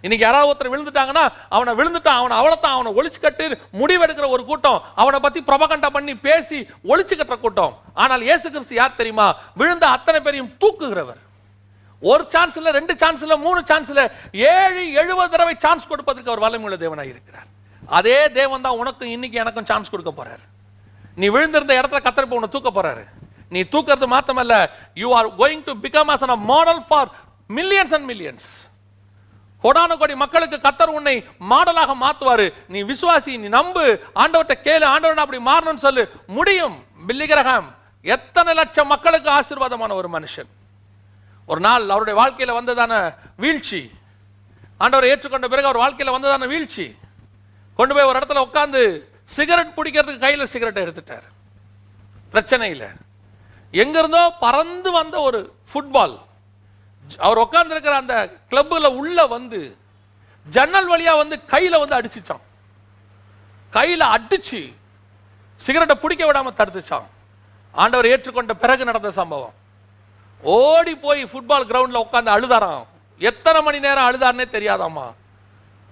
இன்னைக்கு யாராவது ஒருத்தர் விழுந்துட்டாங்கன்னா, அவனை விழுந்துட்டான், அவனை அவ்வளவுதான், அவனை ஒழிச்சு கட்டு முடிவெடுக்கிற ஒரு கூட்டம், அவனை பத்தி ப்ரொபகண்டா பண்ணி பேசி ஒழிச்சு கட்டுற கூட்டம். ஆனால் இயேசு கிறிஸ்து யார் தெரியுமா, விழுந்த அத்தனை பேரையும் தூக்குகிறவர். ஒரு சான்ஸ் இல்ல, 2 சான்ஸ் இல்ல, 3 சான்ஸ் இல்ல, 70 தடவை சான்ஸ் கொடுப்பதற்கு அவர் வல்லமையுள்ள தேவனாய் இருக்கிறார். அதே தேவன் தான் உனக்கும் இன்னைக்கு எனக்கும் சான்ஸ் கொடுக்க போறார். நீ விழுந்திருந்த இடத்துல கர்த்தர் உன்னை தூக்க போறாரு. நீ தூக்கிறது மாத்தமல்ல, you are going to become as a model for millions and millions. கோடான கோடி மக்களுக்கு கர்த்தர் உன்னை மாடலாக மாத்துவாரு. நீ விசுவாசி, நீ நம்பு, ஆண்டவர்ட்ட கேளு, ஆண்டவன் அப்படி மாறணும்னு சொல்லு, முடியும். பில்லி கிரஹாம் எத்தனை லட்சம் மக்களுக்கு ஆசீர்வாதமான ஒரு மனுஷன். ஒரு நாள் அவருடைய வாழ்க்கையில வந்ததான வீழ்ச்சி, ஆண்டவரை ஏற்றுக்கொண்ட பிறகு அவர் வாழ்க்கையில வந்ததான வீழ்ச்சி, கொண்டு போய் ஒரு இடத்துல உட்கார்ந்து சிகரெட் பிடிக்கிறதுக்கு கையில சிகரெட் எடுத்துட்டார். பிரச்சனை இல்லை. எங்க இருந்தோ பறந்து வந்த ஒரு ஃபுட்பால் அவர் உட்கார்ந்து இருக்கிற அந்த கிளப்ல உள்ள வந்து ஜன்னல் வழியா வந்து கையில வந்து அடிச்சுச்சான். கையில அடிச்சு சிகரெட்டை பிடிக்க விடாம தடுத்துச்சான். ஆண்டவர் ஏற்றுக்கொண்ட பிறகு நடந்த சம்பவம். ஓடி போய் ஃபுட்பால் கிரவுண்ட்ல உட்காந்து அழுதாராம். எத்தனை மணி நேரம் அழுதாருன்னே தெரியாதாமா.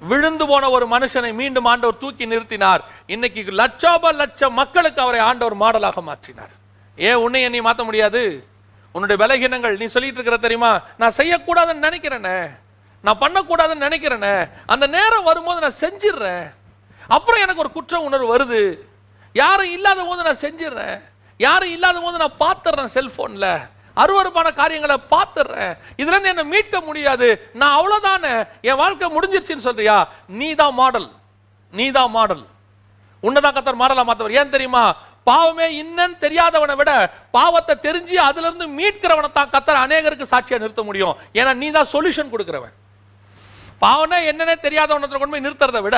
விழுந்து போன ஒரு மனுஷனை மீண்டும் ஆண்டவர் தூக்கி நிறுத்தினார். இன்னைக்கு லட்சம் மக்களுக்கு அவரை ஆண்டவர் மாடலாக மாற்றினார். ஏன் உன்னை நீ மாற்ற முடியாது? உன்னுடைய பலகீனங்கள் நீ சொல்லிட்டு இருக்கிற தெரியுமா, நான் செய்யக்கூடாதுன்னு நினைக்கிறேனே, நான் பண்ணக்கூடாதுன்னு நினைக்கிறேனே, அந்த நேரம் வரும்போது நான் செஞ்சிடுறேன், அப்புறம் எனக்கு ஒரு குற்ற உணர்வு வருது, யாரும் இல்லாத போது நான் செஞ்சிடுறேன், யாரும் இல்லாத போது நான் பார்த்துடுறேன், செல்போன்ல அருவருப்பான காரியங்களை பார்த்துடுறேன், இதுல இருந்து என்ன மீட்க முடியாது, நான் அவ்வளவுதானே, என் வாழ்க்கை முடிஞ்சிருச்சுன்னு சொல்றியா? நீ தான் மாடல், நீ தான் மாடல். உன்னதான் கர்த்தர் மாடலா மாத்தவர். ஏன் தெரியுமா? பாவமே இன்னன்னு தெரியாதவனை விட பாவத்தை தெரிஞ்சு அதுல இருந்து மீட்கிறவனை தான் கர்த்தர் அநேகருக்கு சாட்சியா நிறுத்த முடியும். ஏன்னா நீ தான் சொல்யூஷன் கொடுக்கிறவன். பாவம்னா என்னன்னே தெரியாதவனை கொண்டு போய் நிறுத்துறதை விட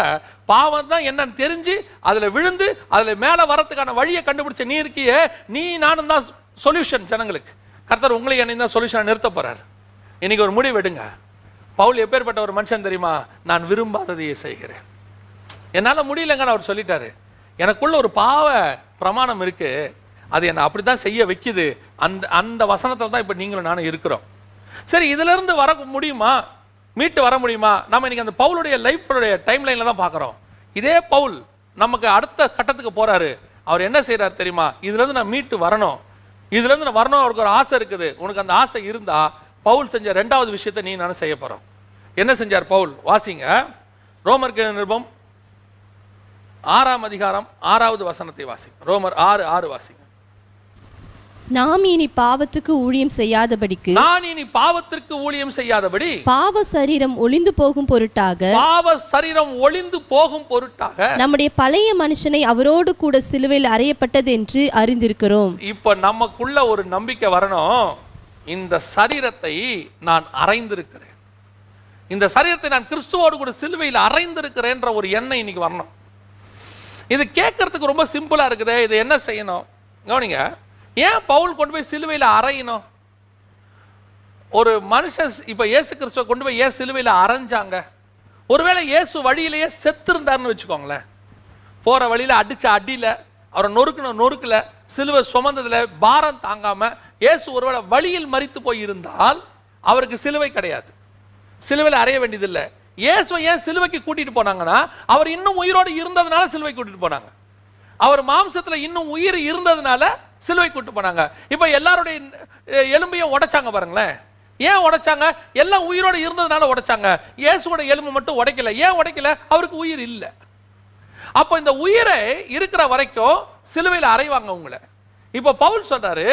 பாவம் தான் என்னன்னு தெரிஞ்சு அதுல விழுந்து அதுல மேல வரத்துக்கான வழியை கண்டுபிடிச்ச நீ இருக்கியே, நீ நானும் தான் சொல்யூஷன் ஜனங்களுக்கு. கர்த்தர் உங்களை என்னை தான் சொல்யூஷன் நிறுத்த போறார். இன்னைக்கு ஒரு முடிவு எடுங்க. பவுல் எப்பேற்பட்ட ஒரு மனுஷன் தெரியுமா? நான் விரும்பாததையே செய்கிறேன். என்னால முடியலங்கன்னு அவர் சொல்லிட்டாரு. எனக்குள்ள ஒரு பாவ பிரமாணம் இருக்கு, அது என்னை அப்படித்தான் செய்ய வைக்குது. அந்த வசனத்தில் தான் இப்போ நீங்களும் நானும் இருக்கிறோம். சரி, இதுல இருந்து வர முடியுமா? மீட்டு வர முடியுமா? நம்ம இன்னைக்கு அந்த பவுலுடைய லைஃபுடைய டைம் லைன்ல தான் பார்க்குறோம். இதே பவுல் நமக்கு அடுத்த கட்டத்துக்கு போறாரு. அவர் என்ன செய்யறாரு தெரியுமா? இதுல இருந்து நான் மீட்டு வரணும், இதுல இருந்து நான் வரணும், அவருக்கு ஒரு ஆசை இருக்குது. உனக்கு அந்த ஆசை இருந்தா பவுல் செஞ்ச ரெண்டாவது விஷயத்தை நீ நானும் செய்ய போறோம். என்ன செஞ்சார் பவுல்? வாசிங்க. ரோமருக்கு நிருபம் 6ஆம் அதிகாரம் 6வது வசனத்தை வாசிங்க. ரோமர் 6:6 வாசிங்க. நாம் இனி பாவத்துக்கு ஊழியம் செய்யாதபடிக்கு, நான் இனி பாவத்திற்கு ஊழியம் செய்யாதபடி, பாவ சரீரம் ஒளிந்து போகும் பொருட்டாக, பாவ சரீரம் ஒளிந்து போகும் பொருட்டாக நம்முடைய பழைய மனுஷனை அவரோடு கூட சிலுவையில் அறையப்பட்டது என்று அறிந்திருக்கிறோம். இப்ப நமக்குள்ள ஒரு நம்பிக்கை வரணும். இந்த சரீரத்தை நான் அறைந்திருக்கிறேன், இந்த சரீரத்தை நான் கிறிஸ்துவோடு கூட சிலுவையில் அறைந்திருக்கிறேன்ற ஒரு எண்ணம் இன்னைக்கு வரணும். இது கேட்கறதுக்கு ரொம்ப சிம்பிளா இருக்குது. இது என்ன செய்யணும் கவனிங்க. ஏன் பவுல் கொண்டு போய் சிலுவையில் அறையணும்? ஒரு மனுஷன் இப்ப இயேசு கிறிஸ்துவை கொண்டு போய் ஏன் சிலுவையில் அரைஞ்சாங்க? ஒருவேளை இயேசு வழியிலேயே செத்து இருந்தாருன்னு வச்சுக்கோங்களேன், போற வழியில அடிச்ச அடியில, அவரை நொறுக்குல, சிலுவை சுமந்ததுல பாரம் தாங்காம இயேசு ஒருவேளை வழியில் மரித்து போய் இருந்தால் அவருக்கு சிலுவை கிடையாது, சிலுவையில் அறைய வேண்டியதில்லை. இயேசுவை ஏன் சிலுவைக்கு கூட்டிட்டு போனாங்கன்னா, அவர் இன்னும் உயிரோடு இருந்ததுனால சிலுவை கூட்டிட்டு போனாங்க. அவர் மாம்சத்துல இன்னும் உயிர் இருந்ததுனால சிலுவை கூட்டு போனாங்க. இப்ப எல்லாருடைய எலும்பையும் உடைச்சாங்க பாருங்களேன். ஏன் உடைச்சாங்க? எல்லாம் உயிரோடு இருந்ததுனால உடைச்சாங்க. இயேசுவோட எலும்பு மட்டும் உடைக்கல. ஏன் உடைக்கல? அவருக்கு உயிர் இல்லை. அப்ப இந்த உயிரை இருக்கிற வரைக்கும் சிலுவையில் அறைவாங்க உங்களை. இப்ப பவுல் சொல்றாரு,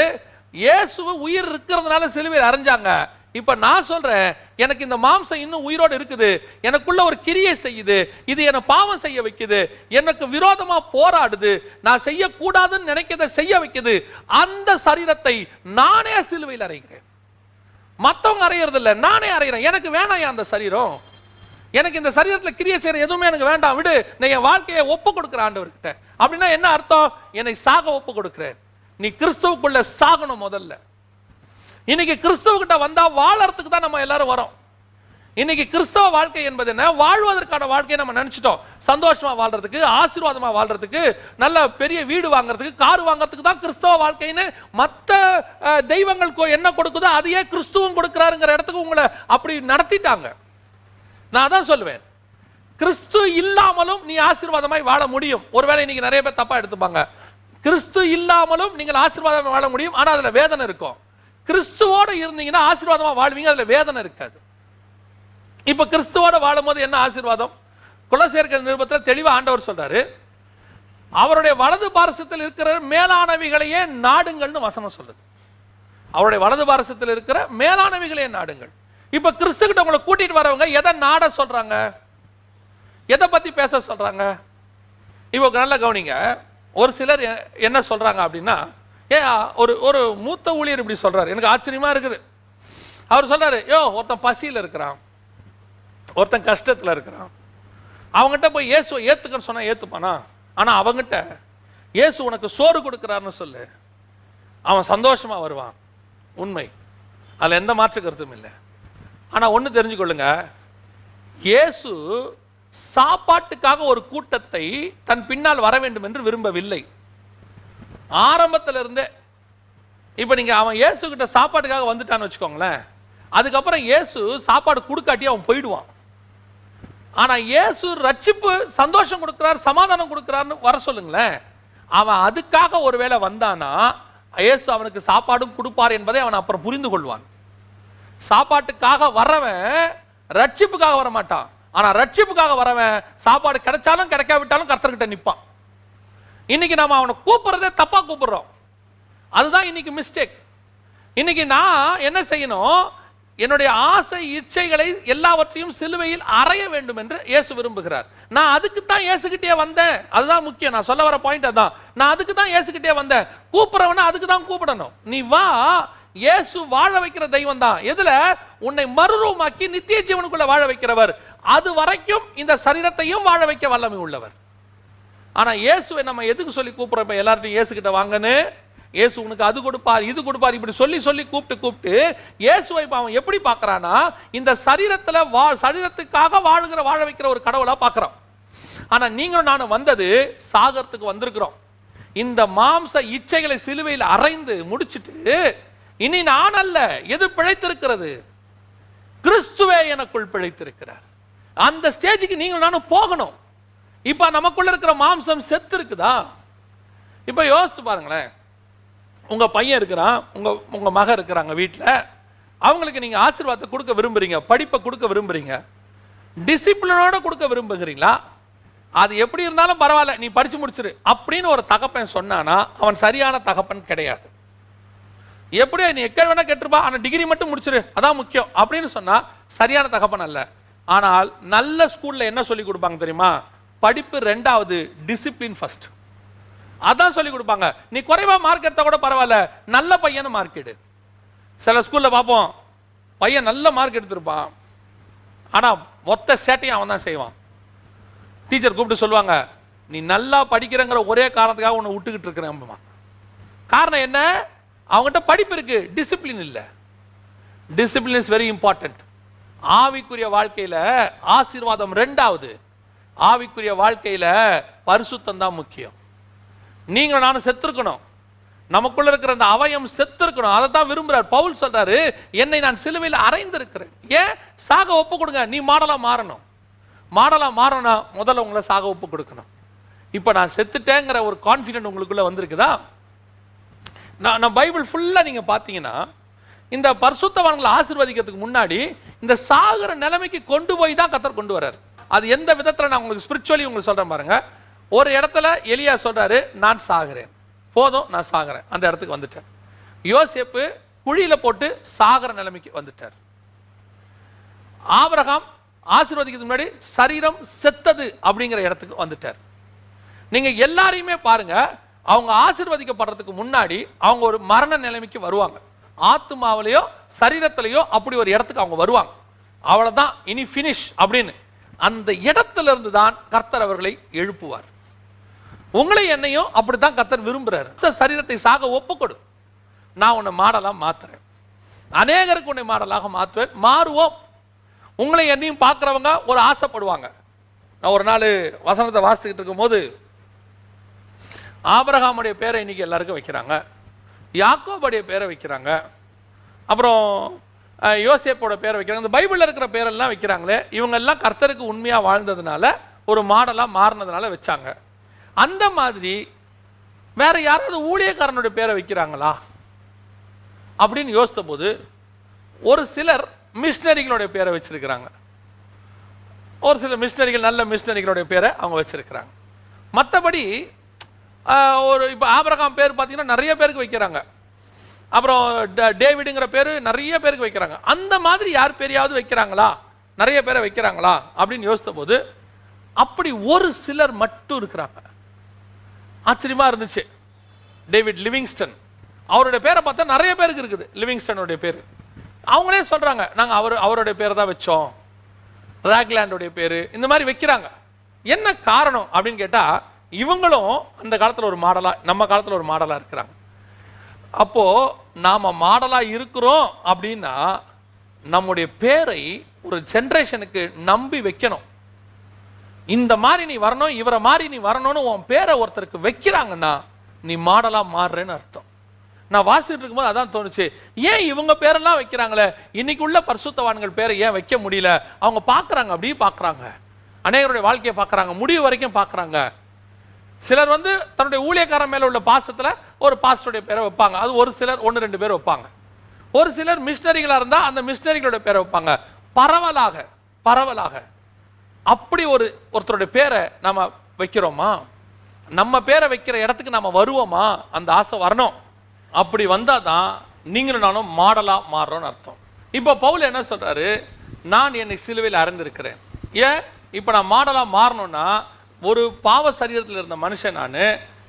இயேசு உயிர் இருக்கிறதுனால சிலுவையில் அறைஞ்சாங்க. இப்ப நான் சொல்றேன், எனக்கு இந்த மாம்சம் இன்னும் உயிரோடு இருக்குது, எனக்குள்ள ஒரு கிரியை செய்யுது, இது என்ன பாவம் செய்ய வைக்குது, எனக்கு விரோதமா போராடுது, நான் செய்யக்கூடாதுன்னு நினைக்கிறத செய்ய வைக்குது. அந்த சரீரத்தை நானே சிலுவையில் அறைகிறேன். மற்றவங்க அறையிறது இல்லை, நானே அறைகிறேன். எனக்கு வேணாம் அந்த சரீரம், எனக்கு இந்த சரீரத்தில் கிரியை செய்யற எதுவுமே எனக்கு வேண்டாம், விடு, நான் என் வாழ்க்கையை ஒப்பு கொடுக்குற ஆண்டவர்கிட்ட. அப்படின்னா என்ன அர்த்தம்? என்னை சாக ஒப்பு கொடுக்கிறேன். நீ கிறிஸ்துவுக்குள்ள சாகணும் முதல்ல. இன்னைக்கு கிறிஸ்துவ வந்தா வாழறதுக்கு தான் நம்ம எல்லாரும் வரோம். இன்னைக்கு கிறிஸ்தவ வாழ்க்கை என்பது என்ன? வாழ்வதற்கான வாழ்க்கையை நம்ம நினைச்சிட்டோம். சந்தோஷமா வாழ்றதுக்கு, ஆசீர்வாதமா வாழ்றதுக்கு, நல்ல பெரிய வீடு வாங்குறதுக்கு, கார் வாங்குறதுக்கு தான் கிறிஸ்தவ வாழ்க்கைன்னு மற்ற தெய்வங்களுக்கு என்ன கொடுக்குதோ அதையே கிறிஸ்துவும் கொடுக்கிறாருங்கிற இடத்துக்கு உங்களை அப்படி நடத்திட்டாங்க. நான் தான் சொல்லுவேன், கிறிஸ்து இல்லாமலும் நீ ஆசீர்வாதமாய் வாழ முடியும். ஒருவேளை இன்னைக்கு நிறைய பேர் தப்பா எடுத்துப்பாங்க. கிறிஸ்து இல்லாமலும் நீங்கள் ஆசீர்வாதமாக வாழ முடியும், ஆனா அதுல வேதனை இருக்கும். கிறிஸ்துவோட இருந்தீங்கன்னா ஆசீர்வாதமா வாழ்வீங்க, அதுல வேதனை இருக்காது. இப்ப கிறிஸ்துவோட வாழும் போது என்ன ஆசீர்வாதம்? கொலோசியர் நிருபத்தில் தெளிவா ஆண்டவர் சொல்றாரு, அவருடைய வலது பாரசத்தில் இருக்கிற மேலானவைகளையே நாடுங்கள்னு வசனம் சொல்லுது. அவருடைய வலது பாரசத்தில் இருக்கிற மேலானவைகளையே நாடுங்கள். இப்ப கிறிஸ்து கிட்ட உங்களை கூட்டிட்டு வரவங்க எதை நாட சொல்றாங்க? எதை பத்தி பேச சொல்றாங்க? இப்போ நல்ல கவனிங்க. ஒரு சிலர் என்ன சொல்றாங்க அப்படின்னா, ஒரு மூத்த ஊழியர் இப்படி சொல்றாரு, எனக்கு ஆச்சரியமா இருக்குது. அவர் சொல்றாரு, ஒருத்தன் பசியில் இருக்கிறான், ஒருத்தன் கஷ்டத்துல இருக்கிறான், அவங்ககிட்ட போய் இயேசுவை ஏத்துக்கன்னு சொன்னா ஏத்துப்பானா? ஆனா அவங்ககிட்ட இயேசு உனக்கு சோறு கொடுக்கிறாருன்னு சொல்லு, அவன் சந்தோஷமா வருவான். உண்மை, அதுல எந்த மாற்று கருத்தும் இல்லை. ஆனா ஒண்ணு தெரிஞ்சுக்கொள்ளுங்க, இயேசு சாப்பாட்டுக்காக ஒரு கூட்டத்தை தன் பின்னால் வர வேண்டும் என்று விரும்பவில்லை. ஆரம்பத்துல இருந்தே. இப்போ நீங்க அவன் இயேசு கிட்ட சாப்பாட்டுக்காக வந்துட்டான்னு வச்சுக்கோங்களேன், அதுக்கப்புறம் இயேசு சாப்பாடு கொடுக்காட்டி அவன் போயிடுவான். ஆனா இயேசு ரட்சிப்பு சந்தோஷம் கொடுக்கிறார், சமாதானம் கொடுக்கிறார்னு வர சொல்லுங்களேன். அவன் அதுக்காக ஒருவேளை வந்தானா இயேசு அவனுக்கு சாப்பாடும் கொடுப்பார் என்பதை அவன் அப்புறம் புரிந்து கொள்வான். சாப்பாட்டுக்காக வரவன் ரட்சிப்புக்காக வர மாட்டான். ஆனா ரட்சிப்புக்காக வரவன் சாப்பாடு கிடைச்சாலும் கிடைக்காவிட்டாலும் கர்த்தர்கிட்ட நிற்பான். இன்னைக்கு நம்ம அவனை கூப்பிடுறதே தப்பா கூப்பிடுறோம். அதுதான் இன்னைக்கு மிஸ்டேக். இன்னைக்கு நான் என்ன செய்யணும், என்னுடைய ஆசை இச்சைகளை எல்லாவற்றையும் சிலுவையில் அறைய வேண்டும் என்று இயேசு விரும்புகிறார். நான் அதுக்கு தான் இயேசுகிட்டே வந்தேன். அதுதான் முக்கியம். நான் சொல்ல வர பாயிண்ட் அதான். நான் அதுக்கு தான் இயேசுகிட்டே வந்தேன். கூப்பிடுறவன அதுக்கு தான் கூப்பிடணும். நீ வா, இயேசு வாழ வைக்கிற தெய்வம் தான். எதுல? உன்னை மறுரூபமாக்கி நித்திய ஜீவனுக்குள்ள வாழ வைக்கிறவர். அது வரைக்கும் இந்த சரீரத்தையும் வாழ வைக்க வல்லமை உள்ளவர். ஆனா இயேசுவை நம்ம எதுக்கு சொல்லி கூப்பிடுறோம்? எல்லார்ட்டையும் இயேசு கிட்ட வாங்கன்னு, இயேசு உனக்கு அது கொடுப்பார் இது கொடுப்பார் இப்படி சொல்லி சொல்லி கூப்பிட்டு இயேசுவை அவன் எப்படி பார்க்கறானா, இந்த சரீரத்துல சரீரத்துக்காக வாழ வைக்கிற ஒரு கடவுளா பார்க்கறான். ஆனா நீங்களும் நானும் வந்தது சாகறதுக்கு வந்திருக்கிறோம். இந்த மாம்ச இச்சைகளை சிலுவையில் அறைந்து முடிச்சிட்டு இனி நான் அல்ல, எது பிழைத்திருக்கிறது? கிறிஸ்துவே எனக்குள் பிழைத்திருக்கிறார். அந்த ஸ்டேஜுக்கு நீங்களும் நானும் போகணும். இப்ப நமக்குள்ள இருக்கிற மாம்சம் செத்து இருக்குதா? இப்ப யோசிச்சு பாருங்களேன். உங்க பையன் இருக்கிறான், உங்க மக இருக்கிறாங்க வீட்டில். அவங்களுக்கு நீங்க ஆசீர்வாதத்தை கொடுக்க விரும்புறீங்க, படிப்பை கொடுக்க விரும்புறீங்க, டிசிப்ளினோட கொடுக்க விரும்புகிறீங்களா? அது எப்படி இருந்தாலும் பரவாயில்ல, நீ படிச்சு முடிச்சிரு அப்படின்னு ஒரு தகப்பன் சொன்னானா அவன் சரியான தகப்பன் கிடையாது. எப்படியா நீ எக்க வேணா கெட்டுருப்பா, ஆனா டிகிரி மட்டும் முடிச்சிரு அதான் முக்கியம் அப்படின்னு சொன்னா சரியான தகப்பன் அல்ல. ஆனால் நல்ல ஸ்கூல்ல என்ன சொல்லி கொடுப்பாங்க தெரியுமா? படிப்பு ரெண்டாவது, டிசிப்ளின் ஃபர்ஸ்ட். அதான் சொல்லி கொடுப்பாங்க. நீ குறைவா மார்க் எடுத்தா கூட பரவாயில்ல, நல்ல பையனை மார்க் எடு. சில ஸ்கூல்ல பார்ப்போம், பையன் நல்ல மார்க் எடுத்திருப்பான், ஆனா மொத்த சேட்டையும் அவன் தான் செய்வான். டீச்சர் கூப்பிட்டு சொல்லுவாங்க, நீ நல்லா படிக்கிறங்கிற ஒரே காரணத்துக்காக உன்னை விட்டுக்கிட்டு இருக்கிறேன். காரணம் என்ன? அவங்ககிட்ட படிப்பு இருக்கு, டிசிப்ளின் இல்லை. Discipline is very important. ஆவிக்குரிய வாழ்க்கையில ஆசீர்வாதம் ரெண்டாவது, ஆவிக்குரிய வாழ்க்கையில பரிசுத்தம் தான் முக்கியம். நீங்க நானும் செத்துருக்கணும், நமக்குள்ள இருக்கிற அந்த அவயம் செத்துருக்கணும். அதை தான் விரும்புறார் பவுல். சொல்றாரு, என்னை நான் சிலுவையில் அறைந்திருக்கிறேன். ஏன்? சாக ஒப்பு கொடுங்க. நீ மாடலா மாறணும். மாடலா மாறணும்னா முதல்ல உங்களை சாக ஒப்பு கொடுக்கணும். இப்ப நான் செத்துட்டேங்கிற ஒரு கான்ஃபிடென்ட் உங்களுக்குள்ள வந்திருக்குதா? நான் பைபிள் ஃபுல்லா நீங்க பாத்தீங்கன்னா இந்த பரிசுத்தவான்களை ஆசீர்வதிக்கிறதுக்கு முன்னாடி இந்த சாகர நிலைமைக்கு கொண்டு போய் தான் கர்த்தர் கொண்டு வர்றார். அது எந்த விதத்துல நான் உங்களுக்கு ஸ்பிரிச்சுவலி உங்களுக்கு சொல்றேன் பாருங்க. ஒரு இடத்துல எலியா சொல்றாரு, நான் சாகிறேன், போதும் நான் சாகிறேன். அந்த இடத்துக்கு வந்துட்டார். யோசேப்பு குழியில போட்டு சாகர நிலைமைக்கு வந்துட்டார். ஆபிரகாம் ஆசீர்வதிக்கிறதுக்கு முன்னாடி சரீரம் செத்தது அப்படிங்கிற இடத்துக்கு வந்துட்டார். நீங்க எல்லாரையுமே பாருங்க, அவங்க ஆசீர்வதிக்கப்படுறதுக்கு முன்னாடி அவங்க ஒரு மரண நிலைமைக்கு வருவாங்க. ஆத்துமாவிலையோ சரீரத்திலேயோ அப்படி ஒரு இடத்துக்கு அவங்க வருவாங்க. அவ்வளவுதான், இனி ஃபினிஷ் அப்படின்னு. அந்த இடத்துல இருந்து தான் கர்த்தர் அவர்களை எழுப்புவார். உங்களை என்னையும் அப்படித்தான் கர்த்தர் விரும்புறாரு. சரீரத்தை சாக ஒப்புக்கொடு, நான் உன்னை மாடலா மாத்துறேன், அநேகருக்கு உன்னை மாடலாக மாற்றுவேன். மாறுவோம். உங்களை என்னையும் பார்க்குறவங்க ஒரு ஆசைப்படுவாங்க. நான் ஒரு நாள் வசனத்தை வாசித்துக்கிட்டு இருக்கும் போது, ஆபிரகாமுடைய பேரை இன்னைக்கு எல்லாருக்கும் வைக்கிறாங்க, யாக்கோபுடைய பேரை வைக்கிறாங்க, அப்புறம் யோசேப்போட பேரை வைக்கிறாங்க. இந்த பைபிளில் இருக்கிற பேரெல்லாம் வைக்கிறாங்களே, இவங்க எல்லாம் கர்த்தருக்கு உண்மையாக வாழ்ந்ததுனால ஒரு மாடலாக மாறினதுனால வச்சாங்க. அந்த மாதிரி வேற யாராவது ஊழியக்காரனுடைய பேரை வைக்கிறாங்களா அப்படின்னு யோசித்த போது ஒரு சிலர் மிஷினரிகளுடைய பேரை வச்சிருக்கிறாங்க. ஒரு சில மிஷினரிகள், நல்ல மிஷினரிகளுடைய பேரை அவங்க வச்சிருக்கிறாங்க. மற்றபடி ஒரு இப்போ ஆபிரகாம் பேர் பார்த்தீங்கன்னா நிறைய பேருக்கு வைக்கிறாங்க. அப்புறம் டேவிடுங்கிற பேர் நிறைய பேருக்கு வைக்கிறாங்க. அந்த மாதிரி யார் பேரையாவது வைக்கிறாங்களா, நிறைய பேரை வைக்கிறாங்களா அப்படின்னு யோசித்த போது அப்படி ஒரு சிலர் மட்டும் இருக்கிறாங்க. ஆச்சரியமா இருந்துச்சு. டேவிட் லிவிங்ஸ்டன், அவருடைய பேரை பார்த்தா நிறைய பேருக்கு இருக்குது லிவிங்ஸ்டனுடைய பேர். அவங்களே சொல்றாங்க, நாங்கள் அவருடைய பேரை தான் வச்சோம், ராக்லாண்டுடைய பேர், இந்த மாதிரி வைக்கிறாங்க. என்ன காரணம் அப்படின்னு கேட்டா, இவங்களும் அந்த காலத்தில் ஒரு மாடலா, நம்ம காலத்தில் ஒரு மாடலா இருக்கிறாங்க. அப்போ நாம மாடலா இருக்கிறோம் அப்படின்னா நம்முடைய பேரை ஒரு ஜெனரேஷனுக்கு நம்பி வைக்கணும். இந்த மாதிரி நீ வரணும், இவரை மாதிரி நீ வரணும்னு உன் பேரை ஒருத்தருக்கு வைக்கிறாங்கன்னா நீ மாடலா மாறுறேன்னு அர்த்தம். நான் வாசிட்டு இருக்கும்போது அதான் தோணுச்சு, ஏன் இவங்க பேரெல்லாம் வைக்கிறாங்களே, இன்னைக்கு உள்ள பரிசுத்தவான்கள் பேரை ஏன் வைக்க முடியல? அவங்க பார்க்குறாங்க, அப்படியே பார்க்குறாங்க, அநேகருடைய வாழ்க்கையை பார்க்குறாங்க, முடிவு வரைக்கும் பார்க்குறாங்க. சிலர் வந்து தன்னுடைய ஊழியக்காரன் மேலே உள்ள பாசத்தில் ஒரு பாஸ்டருடைய பேரை வைப்பாங்க, அது ஒரு சிலர் 1-2 பேர் வைப்பாங்க. ஒரு சிலர் மிஷினரிகளாக இருந்தால் அந்த மிஷினரிகளோட பேரை வைப்பாங்க. பரவலாக அப்படி ஒருத்தருடைய பேரை நம்ம வைக்கிறோமா? நம்ம பேரை வைக்கிற இடத்துக்கு நம்ம வருவோமா? அந்த ஆசை வரணும். அப்படி வந்தால் தான் நீங்களும் நானும் மாடலாக மாறுறோன்னு அர்த்தம். இப்போ பவுல் என்ன சொல்கிறாரு, நான் என்னை சிலுவையில் அறைந்திருக்கிறேன். ஏன் இப்போ நான் மாடலாக மாறணும்னா, ஒரு பாவ சரீரத்தில் இருந்த மனுஷன் நான்,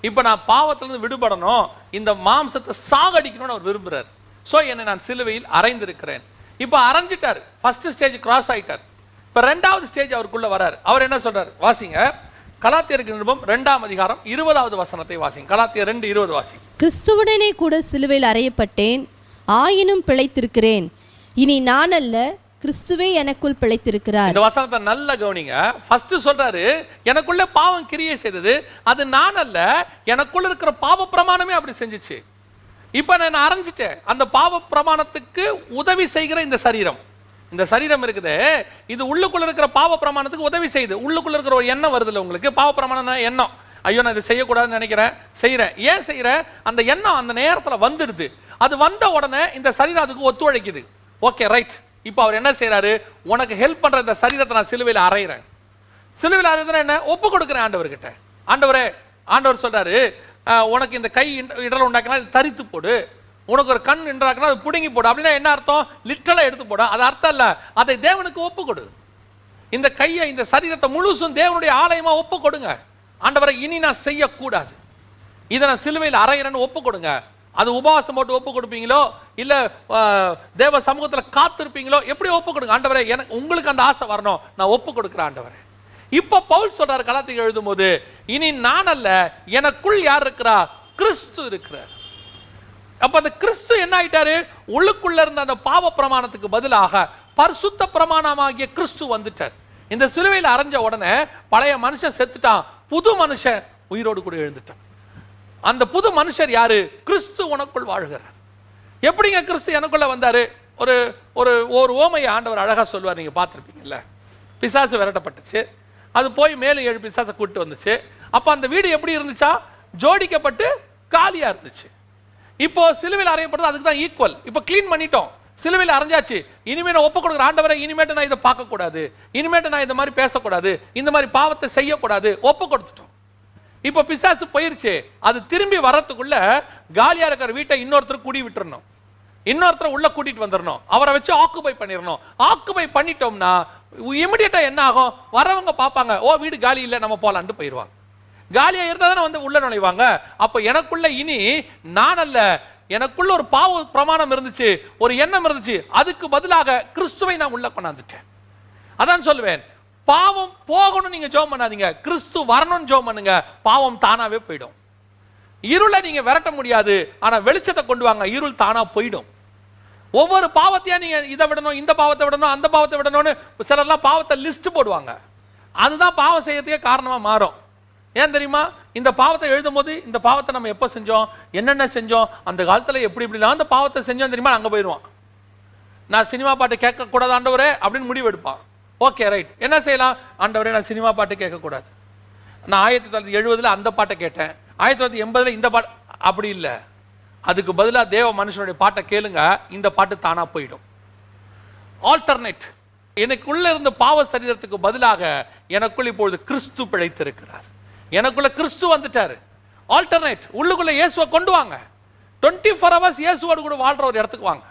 இப்போ நான் பாவத்திலிருந்து விடுபடணும், இந்த மாம்சத்தை சாகடிக்கணும்னு அவர் விரும்புகிறார். ஸோ என்னை நான் சிலுவையில் அறைந்திருக்கிறேன். இப்போ அரைஞ்சிட்டார், ஃபர்ஸ்ட் ஸ்டேஜ் கிராஸ் ஆகிட்டார். இப்போ 2வது ஸ்டேஜ் அவருக்குள்ள வரார். அவர் என்ன சொல்றார்? வாசிங்க, கலாத்தியருக்கு நிருபம் 2ஆம் அதிகாரம் 20வது வசனத்தை வாசிங்க. கலாத்தியர் 2:20 வாசிங்க. கிறிஸ்துவுடனே கூட சிலுவையில் அறையப்பட்டேன், ஆயினும் பிழைத்திருக்கிறேன். இனி நான் அல்ல, கிறிஸ்துவே எனக்குள் பிழைத்திருக்கிறார். இந்த வசனத்தை நல்ல கவனிங்க. ஃபர்ஸ்ட் சொல்றாரு, எனக்குள்ள பாவம் கிரியை செய்தது, அது நான் அல்ல, எனக்குள்ள இருக்கிற பாவ பிரமாணமே அப்படி செஞ்சிச்சு. இப்போ நான் அரைஞ்சிட்டேன். அந்த பாவ பிரமாணத்துக்கு உதவி செய்கிற இந்த சரீரம் இருக்குது, இது உள்ளுக்குள்ள இருக்கிற பாவ பிரமாணத்துக்கு உதவி செய்யுது. உள்ளுக்குள்ள இருக்கிற ஒரு எண்ணம் வருதுல்ல உங்களுக்கு, பாவ பிரமாணம் எண்ணம், ஐயோ நான் இதை செய்யக்கூடாதுன்னு நினைக்கிறேன், செய்கிறேன். ஏன் செய்கிறேன்? அந்த எண்ணம் அந்த நேரத்தில் வந்துடுது. அது வந்த உடனே இந்த சரீரம் அதுக்கு ஒத்துழைக்குது. ஓகே ரைட், இப்போ அவர் என்ன செய்யறாரு? உனக்கு ஹெல்ப் பண்ற இந்த சரீரத்தை நான் சிலுவையில் அறையிறேன். சிலுவையில் அறையிறதுனா என்ன? ஒப்பு கொடுக்குறேன் ஆண்டவர்கிட்ட. ஆண்டவர் சொல்றாரு, உனக்கு இந்த கை இடல் உண்டாக்கினா தரித்து போடு, உனக்கு ஒரு கண் என்றாக்கினா அது புடுங்கி போடு. அப்படின்னா என்ன அர்த்தம்? லிட்டரலா எடுத்து போட, அது அர்த்தம் இல்ல, அதை தேவனுக்கு ஒப்பு கொடு. இந்த கையை, இந்த சரீரத்தை முழுசும் தேவனுடைய ஆலயமா ஒப்பு கொடுங்க. ஆண்டவரை இனி நான் செய்யக்கூடாது, இதை நான் சிலுவையில் அறையிறேன்னு ஒப்பு கொடுங்க. அது உபவாசம் போட்டு ஒப்பு கொடுப்பீங்களோ, இல்ல தேவ சமூகத்தில் காத்திருப்பீங்களோ, எப்படி ஒப்பு கொடுங்க. ஆண்டவரே எனக்கு உங்களுக்கு அந்த ஆசை வரணும், நான் ஒப்பு கொடுக்குறேன் ஆண்டவரே. இப்ப பவுல் சொல்றாரு கலாத்தியர் எழுதும் போது, இனி நான் அல்ல, எனக்குள் யார் இருக்கிறா? கிறிஸ்து இருக்கிறார். அப்ப அந்த கிறிஸ்து என்ன ஆயிட்டாரு? உள்ளுக்குள்ள இருந்த அந்த பாவ பிரமாணத்துக்கு பதிலாக பரிசுத்த பிரமாணமாகிய கிறிஸ்து வந்துட்டார். இந்த சிலுவையில் அரைஞ்ச உடனே பழைய மனுஷன் செத்துட்டான், புது மனுஷன் உயிரோடு கூட எழுந்துட்டான். அந்த புது மனுஷர் யாரு? கிறிஸ்து உனக்குள் வாழ்கிறார். எப்படிங்க கிறிஸ்து எனக்குள்ள வந்தாரு? ஒரு ஒரு ஒரு ஓமையை ஆண்டவர் அழகா சொல்வார், நீங்க பார்த்துருப்பீங்கல்ல. பிசாசு விரட்டப்பட்டுச்சு, அது போய் மேலும் 7 பிசாசை கூட்டு வந்துச்சு. அப்ப அந்த வீடு எப்படி இருந்துச்சா? ஜோடிக்கப்பட்டு காலியா இருந்துச்சு. இப்போ சிலுவையில் அறையப்படுறது அதுக்கு தான் ஈக்குவல். இப்போ கிளீன் பண்ணிட்டோம், சிலுவையில் அரைஞ்சாச்சு. இனிமே நான் ஒப்பு கொடுக்குற ஆண்டவரை, இனிமேட்டு நான் இதை பார்க்கக்கூடாது, இனிமேட்டு நான் இந்த மாதிரி பேசக்கூடாது, இந்த மாதிரி பாவத்தை செய்யக்கூடாது, ஒப்பு கொடுத்துட்டோம். இப்போ பிசாசு போயிருச்சு. அது திரும்பி வரத்துக்குள்ள காலியா இருக்கிற வீட்டை இன்னொருத்தர் குடி விட்டுறணும், இன்னொருத்தர் உள்ள கூட்டிட்டு வந்துடணும், அவரை வச்சு ஆக்குபை பண்ணிடணும். ஆக்குபை பண்ணிட்டோம்னா இமிடியேட்டா என்ன ஆகும்? வரவங்க பார்ப்பாங்க, ஓ வீடு காலி இல்லை, நம்ம போலான்ட்டு போயிடுவாங்க. காலியா இருந்தா தானே வந்து உள்ள நுழைவாங்க. அப்ப எனக்குள்ள இனி நான் அல்ல, எனக்குள்ள ஒரு பாவ பிரமாணம் இருந்துச்சு, ஒரு எண்ணம் இருந்துச்சு, அதுக்கு பதிலாக கிறிஸ்துவை நான் உள்ள கொண்டாந்துட்டேன். அதான் சொல்லுவேன், பாவம் போகணும் நீங்க ஜெபம் பண்ணாதீங்க, கிறிஸ்து வரணும்னு ஜெபம் பண்ணுங்க. பாவம் தானாவே போயிடும். இருளை நீங்க விரட்ட முடியாது, ஆனா வெளிச்சத்தை கொண்டு வாங்க, இருள் தானா போயிடும். ஒவ்வொரு பாவத்தையா நீங்க இதை விடணும், இந்த பாவத்தை விடணும், அந்த பாவத்தை விடணும்னு சிலர்லாம் பாவத்தை லிஸ்ட் போடுவாங்க. அதுதான் பாவம் செய்யறதுக்கே காரணமா மாறும். ஏன் தெரியுமா? இந்த பாவத்தை எழுதும் போது இந்த பாவத்தை நம்ம எப்போ செஞ்சோம், என்னென்ன செஞ்சோம், அந்த காலத்தில் எப்படி இப்படிலாம் அந்த பாவத்தை செஞ்சோம் தெரியுமா, அங்கே போயிடுவான். நான் சினிமா பாட்டு கேட்கக்கூடாது ஆண்டவரே அப்படின்னு முடிவு எடுப்பான். ஓகே ரைட், என்ன செய்யலாம்? ஆண்டவரே நான் சினிமா பாட்டு கேட்கக்கூடாது, நான் 1970 அந்த பாட்டை கேட்டேன், 1980 இந்த பாட்டு, அப்படி இல்லை. அதுக்கு பதிலாக தேவ மனுஷனுடைய பாட்டை கேளுங்க, இந்த பாட்டு தானா போயிடும். ஆல்டர்னேட். எனக்குள்ள இருந்த பாவ சரீரத்துக்கு பதிலாக எனக்குள் இப்பொழுது கிறிஸ்து பிழைத்திருக்கிறார். எனக்குள்ள கிறிஸ்து வந்துட்டாரு. ஆல்டர்னேட். உள்ளுக்குள்ள இயேசுவை கொண்டு வாங்க. 24 hours இயேசுவோடு கூட வாழ்ற ஒரு இடத்துக்கு வாங்க.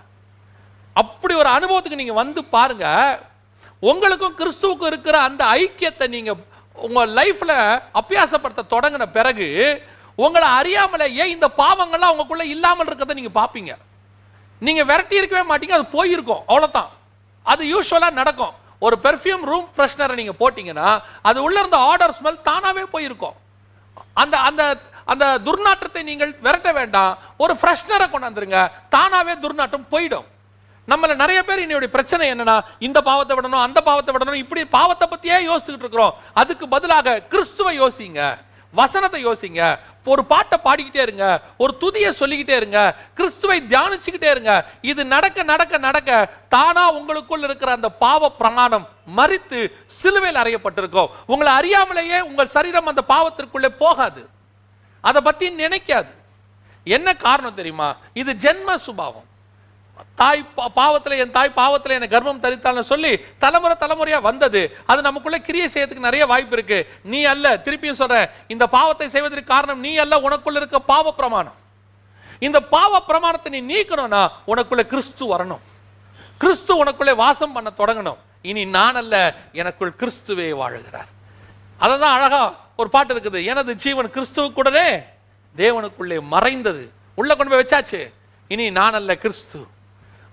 அப்படி ஒரு அனுபவத்துக்கு நீங்க வந்து பாருங்க. உங்களுக்கும் கிறிஸ்துவுக்கும் இருக்கிற அந்த ஐக்கியத்தை நீங்க உங்க லைஃப்ல அபியாசப்படுத்த தொடங்கின பிறகு உங்களை அறியாமலேயே இந்த பாவங்கள்லாம் உங்களுக்குள்ள இல்லாமல் இருக்கிறத நீங்க பார்ப்பீங்க. நீங்க விரட்டி இருக்கவே மாட்டீங்க, அது போயிருக்கும், அவ்வளவுதான். அது யூசுவலா நடக்கும். ஒரு பெர்ஃப்யூம் ரூம் ஃப்ரெஷ்னரை நீங்க போட்டீங்கன்னா அது உள்ள இருந்த ஆர்டர் ஸ்மெல் தானாவே போயிருக்கும். அந்த அந்த அந்த துர்நாற்றத்தை நீங்கள் விரட்ட வேண்டாம், ஒரு ஃப்ரெஷ்னரை கொண்டாந்துருங்க, தானாவே துர்நாற்றம் போயிடும். நம்மள நிறைய பேர் என்னுடைய பிரச்சனை என்னன்னா, இந்த பாவத்தை விடணும், அந்த பாவத்தை விடணும், இப்படி பாவத்தை பத்தியே யோசிச்சுட்டு இருக்கிறோம். அதுக்கு பதிலாக கிறிஸ்துவை யோசிங்க. வசனத்தை யோசிங்க, ஒரு பாட்டை பாடிக்கிட்டே இருங்க, ஒரு துதியை சொல்லிக்கிட்டே இருங்க, கிறிஸ்துவை தியானிச்சுக்கிட்டே இருங்க. இது நடக்க நடக்க நடக்க தானா உங்களுக்குள் இருக்கிற அந்த பாவ பிரமாணம் மரித்து சிலுவையில் அறையப்பட்டிருக்கும். உங்களை அறியாமலேயே உங்கள் சரீரம் அந்த பாவத்திற்குள்ளே போகாது, அதை பத்தி நினைக்காது. என்ன காரணம் தெரியுமா? இது ஜென்ம சுபாவம். தாய் பாவத்தில், என் தாய் பாவத்தில் என்னை கர்ப்பம் தரித்தாள்னு சொல்லி தலைமுறை தலைமுறையா வந்தது. அது நமக்குள்ள கிரியை செய்யறதுக்கு நிறைய வாய்ப்பு இருக்கு. நீ அல்ல, திருப்பியும் சொல்றேன், இந்த பாவத்தை செய்வதற்கு காரணம் நீ அல்ல, உனக்குள்ள இருக்க பாவ பிரமாணம். இந்த பாவ பிரமாணத்தை நீ நீக்கணும்னா உனக்குள்ள கிறிஸ்து வரணும், கிறிஸ்து உனக்குள்ளே வாசம் பண்ண தொடங்கணும். இனி நான் அல்ல, எனக்குள் கிறிஸ்துவே வாழுகிறார். அததான் அழகா ஒரு பாட்டு இருக்குது, எனது ஜீவன் கிறிஸ்துவுக்குடனே தேவனுக்குள்ளே மறைந்தது. உள்ள கொண்டு போய் வச்சாச்சு. இனி நான் அல்ல, கிறிஸ்து.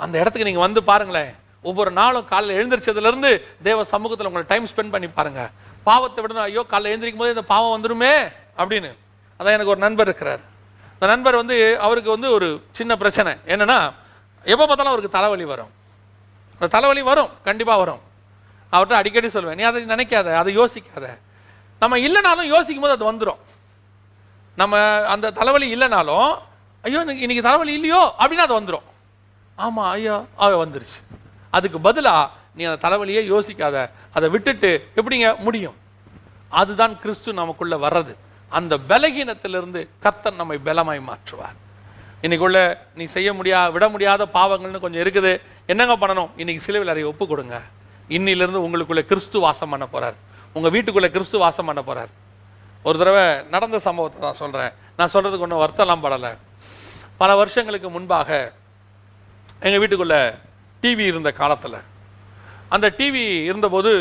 அந்த இடத்துக்கு நீங்க வந்து பாருங்களேன். ஒவ்வொரு நாளும் காலையில் எழுந்திரிச்சதுல இருந்து தேவ சமூகத்தில் உங்களை டைம் ஸ்பெண்ட் பண்ணி பாருங்க. பாவத்தை விடணும், ஐயோ காலையில் எழுந்திரிக்கும் போது இந்த பாவம் வந்துருமே அப்படின்னு. அதான் எனக்கு ஒரு நண்பர் இருக்கிறார். அந்த நண்பர் வந்து அவருக்கு வந்து ஒரு சின்ன பிரச்சனை என்னன்னா, எப்போ பார்த்தாலும் அவருக்கு தலைவலி வரும். அந்த தலைவலி வரும், கண்டிப்பா வரும். அவர்கிட்ட அடிக்கடி சொல்லுவேன், நீ அதை நினைக்காத, அதை யோசிக்காத. நம்ம இல்லைனாலும் யோசிக்கும் போது அது வந்துடும். நம்ம அந்த தலைவலி இல்லைனாலும், ஐயோ இன்னைக்கு தலைவலி இல்லையோ அப்படின்னு அது வந்துடும். ஆமா ஐயோ வந்துருச்சு. அதுக்கு பதிலா நீ அந்த தலைவலியே யோசிக்காத, அதை விட்டுட்டு எப்படிங்க முடியும்? அதுதான் கிறிஸ்து நமக்குள்ள வர்றது. அந்த பலகீனத்திலிருந்து கர்த்தர் நம்மை பலமாய் மாற்றுவார். இன்னைக்குள்ள நீ விட முடியாத பாவங்கள்னு கொஞ்சம் இருக்குது. என்னங்க பண்ணணும்? இன்னைக்கு சிலுவையில் அறைய ஒப்பு கொடுங்க. இன்னிலிருந்து உங்களுக்குள்ள கிறிஸ்து வாசம் பண்ண போறார், உங்க வீட்டுக்குள்ள கிறிஸ்து வாசம் பண்ண போறார். ஒரு தடவை நடந்த சம்பவத்தை தான் சொல்றேன். நான் சொல்றதுக்கு ஒன்றும் வருத்தம்லாம் படலை. பல வருஷங்களுக்கு முன்பாக எங்க வீட்டுக்குள்ள டிவி இருந்த காலத்தில், அந்த டிவி இருந்தபோது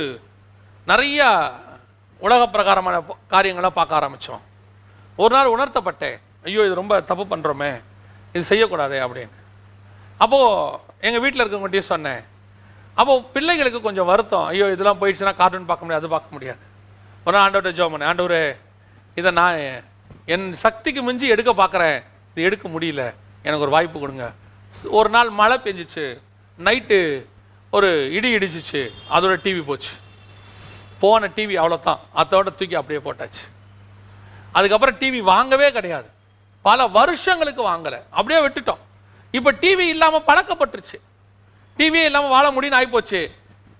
நிறைய உலக பிரகாரமான காரியங்கள்லாம் பார்க்க ஆரம்பித்தோம். ஒரு நாள் உணர்த்தப்பட்டேன், ஐயோ இது ரொம்ப தப்பு பண்ணுறோமே, இது செய்யக்கூடாது அப்படின்னு. அப்போது எங்கள் வீட்டில் இருக்கவங்ககிட்டயும் சொன்னேன். அப்போது பிள்ளைகளுக்கு கொஞ்சம் வருத்தம், ஐயோ இதெல்லாம் போயிடுச்சுன்னா கார்ட்டூன் பார்க்க முடியாது, அது பார்க்க முடியாது. ஒரு நாள் ஆண்டவர்கிட்ட ஜெபம் பண்ணேன், ஆண்டவரே இதை நான் என் சக்திக்கு மிஞ்சி எடுக்க பார்க்குறேன், இது எடுக்க முடியல, எனக்கு ஒரு வாய்ப்பு கொடுங்க. ஒரு நாள் மழை பெஞ்சிச்சு, நைட்டு ஒரு இடி இடிச்சிச்சு, அதோட டிவி போச்சு. போன டிவி அவ்வளோதான், அதோட தூக்கி அப்படியே போட்டாச்சு. அதுக்கப்புறம் டிவி வாங்கவே கிடையாது, பல வருஷங்களுக்கு வாங்கலை, அப்படியே விட்டுட்டோம். இப்போ டிவி இல்லாமல் பழக்கப்பட்டுருச்சு, டிவியே இல்லாமல் வாழ முடியும்னு ஆகிப்போச்சு.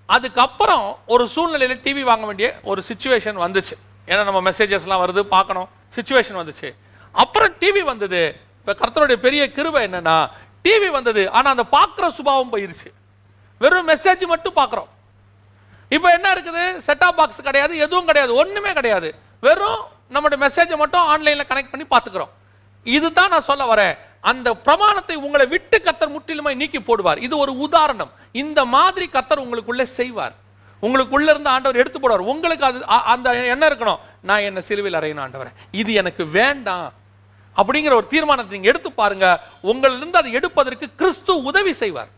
அதுக்கப்புறம் ஒரு சூழ்நிலையில் டிவி வாங்க வேண்டிய ஒரு சிச்சுவேஷன் வந்துச்சு. ஏன்னா நம்ம மெசேஜஸ்லாம் வருது, பார்க்கணும், சிச்சுவேஷன் வந்துச்சு. அப்புறம் டிவி வந்தது. இப்போ கர்த்தருடைய பெரிய கிருபை என்னன்னா, டிவி வந்தது, ஆனால் அந்த பார்க்குற சுபாவம் போயிருச்சு. வெறும் மெசேஜ் மட்டும் பார்க்குறோம். இப்போ என்ன இருக்குது? செட்டாப் பாக்ஸ் கிடையாது, எதுவும் கிடையாது, ஒன்றுமே கிடையாது. வெறும் நம்மளுடைய மெசேஜை மட்டும் ஆன்லைனில் கனெக்ட் பண்ணி பார்த்துக்கிறோம். இதுதான் நான் சொல்ல வரேன். அந்த பிரமாணத்தை உங்களை விட்டு கர்த்தர் முற்றிலுமாய் நீக்கி போடுவார். இது ஒரு உதாரணம். இந்த மாதிரி கர்த்தர் உங்களுக்குள்ளே செய்வார். உங்களுக்குள்ள இருந்து ஆண்டவர் எடுத்து போடுவார். உங்களுக்கு அது அந்த என்ன இருக்கணும்? நான் என்ன சிலுவையில் அறையணும் ஆண்டவரே, இது எனக்கு வேண்டாம் அப்படிங்கிற ஒரு தீர்மானத்தை நீங்க எடுத்து பாருங்க. உங்களிலிருந்து அதை எடுப்பதற்கு கிறிஸ்து உதவி செய்வார்.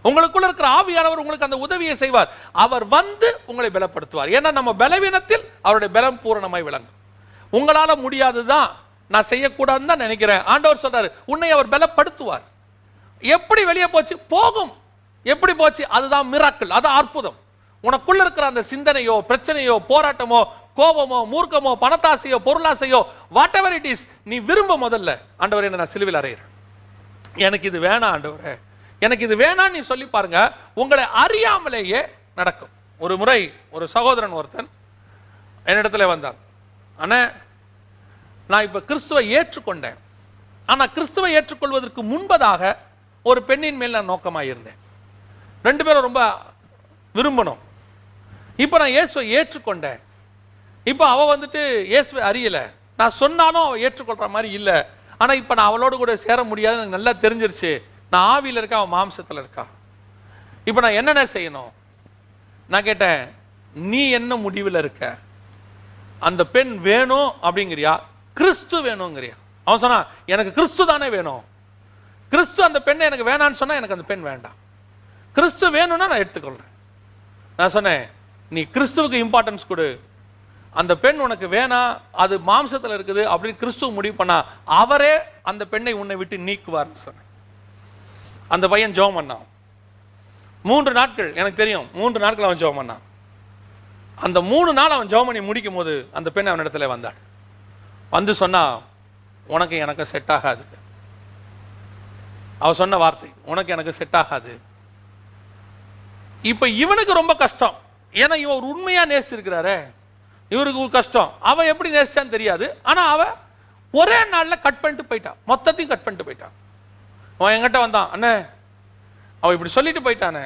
உங்களுக்குள்ள இருக்கிற ஆவியானவர் உங்களுக்கு அந்த உதவியை செய்வார். அவர் வந்து உங்களை பலப்படுத்துவார். ஏன்னா நம்ம பலவீனத்தில் அவருடைய பலம் பூரணமாய் விளங்கும். உங்களால முடியாதுதான், நான் செய்யக்கூடாதுன்னு தான் நினைக்கிறேன். ஆண்டவர் சொல்றாரு, உன்னை அவர் பலப்படுத்துவார். எப்படி வெளியே போச்சு? போகும். எப்படி போச்சு? அதுதான் மிராக்கிள், அது அற்புதம். உனக்குள்ள இருக்கிற அந்த சிந்தனையோ, பிரச்சனையோ, போராட்டமோ, கோபமோ, மூர்க்கமோ, பணத்தாசையோ, பொருளாசையோ, வாட் எவர் இட் இஸ், நீ விரும்ப முதல்ல, ஆண்டவரே நான் சிலுவையில் அறையிறேன், எனக்கு இது வேணாம் ஆண்டவரே, எனக்கு இது வேணான்னு நீ சொல்லி பாருங்க. உங்களை அறியாமலேயே நடக்கும். ஒரு முறை ஒரு சகோதரன் ஒருத்தன் என்னிடத்துல வந்தான். அண்ணே, நான் இப்ப கிறிஸ்துவை ஏற்றுக்கொண்டேன், ஆனா கிறிஸ்துவை ஏற்றுக்கொள்வதற்கு முன்பதாக ஒரு பெண்ணின் மேல் நான் நோக்கமாக இருந்தேன். ரெண்டு பேரும் ரொம்ப விரும்பணும். இப்ப நான் இயேசுவை ஏற்றுக்கொண்டேன். இப்போ அவ வந்துட்டு இயேசுவை அறியல, நான் சொன்னாலும் அவ ஏற்றுக்கொள்ற மாதிரி இல்லை. ஆனா இப்ப நான் அவளோடு கூட சேர முடியாது, எனக்கு நல்லா தெரிஞ்சிருச்சு. நான் ஆவியில் இருக்கா, அவன் மாம்சத்தில் இருக்கா. இப்ப நான் என்னென்ன செய்யணும்? நான் கேட்டேன், நீ என்ன முடிவில் இருக்க? அந்த பெண் வேணும் அப்படிங்கிறியா, கிறிஸ்து வேணுங்கிறியா? அவன் சொன்னா, எனக்கு கிறிஸ்து தானே வேணும். கிறிஸ்து அந்த பெண்ணை எனக்கு வேணான்னு சொன்னா எனக்கு அந்த பெண் வேண்டாம். கிறிஸ்து வேணும்னா நான் எடுத்துக்கொள்றேன். நான் சொன்னேன், நீ கிறிஸ்துவுக்கு இம்பார்ட்டன்ஸ் கொடு. அந்த பெண் உனக்கு வேணாம், அது மாம்சத்தில் இருக்குது அப்படின்னு கிறிஸ்துவ முடிவு பண்ணா அவரே அந்த பெண்ணை உன்னை விட்டு நீக்குவார்னு சொன்னேன். அந்த பையன் ஜெபம் பண்ணான் 3 நாட்கள். எனக்கு தெரியும் 3 நாட்கள் அவன் ஜெபம் பண்ணான். அந்த 3 நாள் அவன் ஜெபம் பண்ணி முடிக்கும் போது அந்த பெண் அவனிடத்துல வந்தாள். வந்து சொன்னா உனக்கு எனக்கு செட் ஆகாது. அவ சொன்ன வார்த்தை, உனக்கு எனக்கு செட் ஆகாது. இப்ப இவனுக்கு ரொம்ப கஷ்டம். ஏன்னா இவன் ஒரு உண்மையா நேசிச்சிருக்கிறாரே, இவருக்கு கஷ்டம். அவன் எப்படி நேசிச்சான்னு தெரியாது. ஆனா அவ ஒரே நாள்ல கட் பண்ணிட்டு போயிட்டான், மொத்தத்தையும் கட் பண்ணிட்டு போயிட்டான். அவன் என்கிட்ட வந்தான், அண்ணே அவன் இப்படி சொல்லிட்டு போயிட்டானே,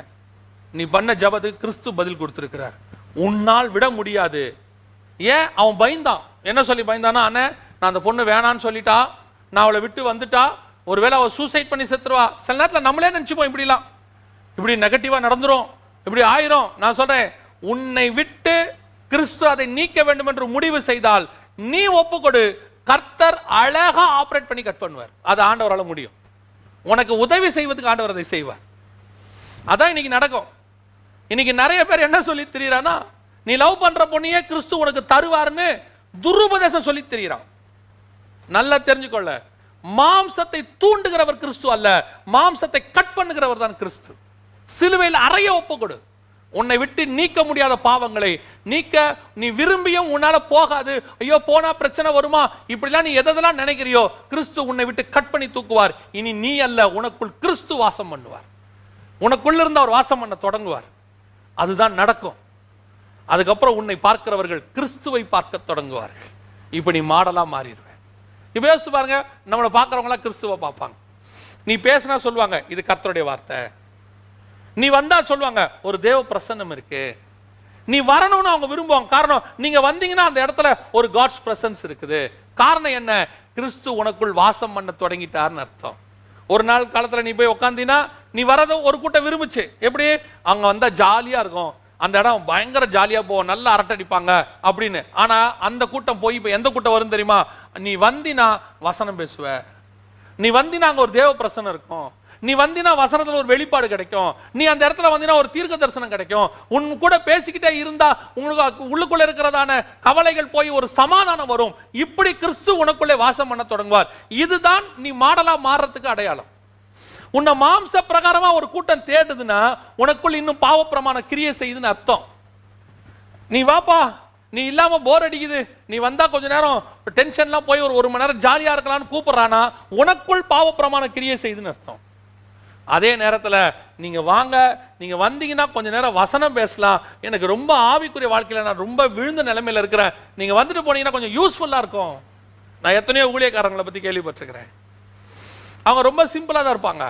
நீ பண்ண ஜபத்துக்கு கிறிஸ்து பதில் கொடுத்திருக்கிறார், உன்னால் விட முடியாது. ஏன்? அவன் பயந்தான். என்ன சொல்லி பயந்தானா, அண்ணே நான் அந்த பொண்ணு வேணான்னு சொல்லிட்டா, நான் அவளை விட்டு வந்துட்டா, ஒருவேளை அவள் சூசைட் பண்ணி செத்துருவா. சில நேரத்தில் நம்மளே நினச்சிப்போம் இப்படிலாம், இப்படி நெகட்டிவா நடந்துரும், இப்படி ஆயிரும். நான் சொல்றேன், உன்னை விட்டு கிறிஸ்து அதை நீக்க வேண்டும் என்று முடிவு செய்தால் நீ ஒப்புக்கொடு, கர்த்தர் அழகா ஆபரேட் பண்ணி கட் பண்ணுவார். அது ஆண்டவரால் முடியும். உனக்கு உதவி செய்வதுக்கு ஆண்டவர் அதை செய்வார். அதான் இன்னைக்கு நடக்கும். இன்னைக்கு நிறைய பேர் என்ன சொல்லி தெரியுறானா, நீ லவ் பண்ற பொண்ணையே கிறிஸ்து உனக்கு தருவாருன்னு துருபதேசம் சொல்லி தெரியுறான். நல்லா தெரிஞ்சுக்கொள்ள, மாம்சத்தை தூண்டுகிறவர் கிறிஸ்து அல்ல, மாம்சத்தை கட் பண்ணுகிறவர் தான் கிறிஸ்து. சிலுவையில் அறைய ஒப்புக்கொடு. உன்னை விட்டு நீக்க முடியாத பாவங்களை நீக்க நீ விரும்பியும் உன்னால போகாது. ஐயோ போனா பிரச்சனை வருமா, இப்படிலாம் நீ எதெல்லாம் நினைக்கிறியோ, கிறிஸ்து உன்னை விட்டு கட் பண்ணி தூக்குவார். இனி நீ அல்ல, உனக்குள் கிறிஸ்து வாசம் பண்ணுவார். உனக்குள்ள இருந்து அவர் வாசம் பண்ண தொடங்குவார். அதுதான் நடக்கும். அதுக்கப்புறம் உன்னை பார்க்கிறவர்கள் கிறிஸ்துவை பார்க்க தொடங்குவார்கள். இப்ப நீ மாடலா மாறிடுவேன். இப்ப யோசிச்சு பாருங்க, நம்மளை பார்க்கறவங்களா கிறிஸ்துவை பார்ப்பாங்க. நீ பேசினா சொல்லுவாங்க இது கர்த்தருடைய வார்த்தை. நீ வந்தா சொல்லுவாங்க ஒரு தேவ பிரசன்னம் இருக்கு. நீ வரணும்னு அவங்க விரும்புவாங்க. காரணம், நீங்க வந்தீங்கன்னா அந்த இடத்துல ஒரு காட்ஸ் பிரசன்ஸ் இருக்குது. காரணம் என்ன? கிறிஸ்து உனக்குள் வாசம் பண்ண தொடங்கிட்டார்னு அர்த்தம். ஒரு நாள் காலத்துல நீ போய் உட்காந்தீங்கன்னா, நீ வரத ஒரு கூட்டம் விரும்புச்சு. எப்படி? அங்க வந்தா ஜாலியா இருக்கும், அந்த இடம் பயங்கர ஜாலியா போவோம், நல்லா அரட்டடிப்பாங்க அப்படின்னு. ஆனா அந்த கூட்டம் போய் இப்ப எந்த கூட்டம் வரும் தெரியுமா? நீ வந்தினா வசனம் பேசுவ, நீ வந்தினா அங்க ஒரு தேவ பிரசன்னம் இருக்கும், நீ வந்தினா வசனத்துல ஒரு வெளிப்பாடு கிடைக்கும், நீ அந்த இடத்துல வந்தினா ஒரு தீர்க்க தரிசனம் கிடைக்கும். உன் கூட பேசிக்கிட்டே இருந்தா உங்களுக்கு உள்ளுக்குள்ள இருக்கிறதான கவலைகள் போய் ஒரு சமாதானம் வரும். இப்படி கிறிஸ்து உனக்குள்ளே வாசம் பண்ண தொடங்குவார். இதுதான் நீ மாடலா மாறுறதுக்கு அடையாளம். உன்னை மாம்ச பிரகாரமா ஒரு கூட்டம் தேடுதுன்னா உனக்குள் இன்னும் பாவ பிரமாண கிரியை செய்யுதுன்னு அர்த்தம். நீ வாப்பா, நீ இல்லாம போர் அடிக்குது, நீ வந்தா கொஞ்ச நேரம் டென்ஷன்லாம் போய் ஒரு மணி நேரம் ஜாலியா இருக்கலாம்னு கூப்பிடுறானா உனக்குள் பாவ பிரமாண கிரியை செய்யுதுன்னு அர்த்தம். அதே நேரத்துல நீங்க வாங்க, நீங்க வந்தீங்கன்னா கொஞ்ச நேரம் வசனம் பேசலாம், எனக்கு ரொம்ப ஆவிக்குரிய வாழ்க்கையில நான் ரொம்ப விழுந்த நிலைமையில இருக்கிறேன், நீங்க வந்துட்டு போனீங்கன்னா கொஞ்சம் யூஸ்ஃபுல்லா இருக்கும். நான் எத்தனையோ ஊழியக்காரங்களை பத்தி கேள்விப்பட்டிருக்கிறேன். அவங்க ரொம்ப சிம்பிளா தான் இருப்பாங்க.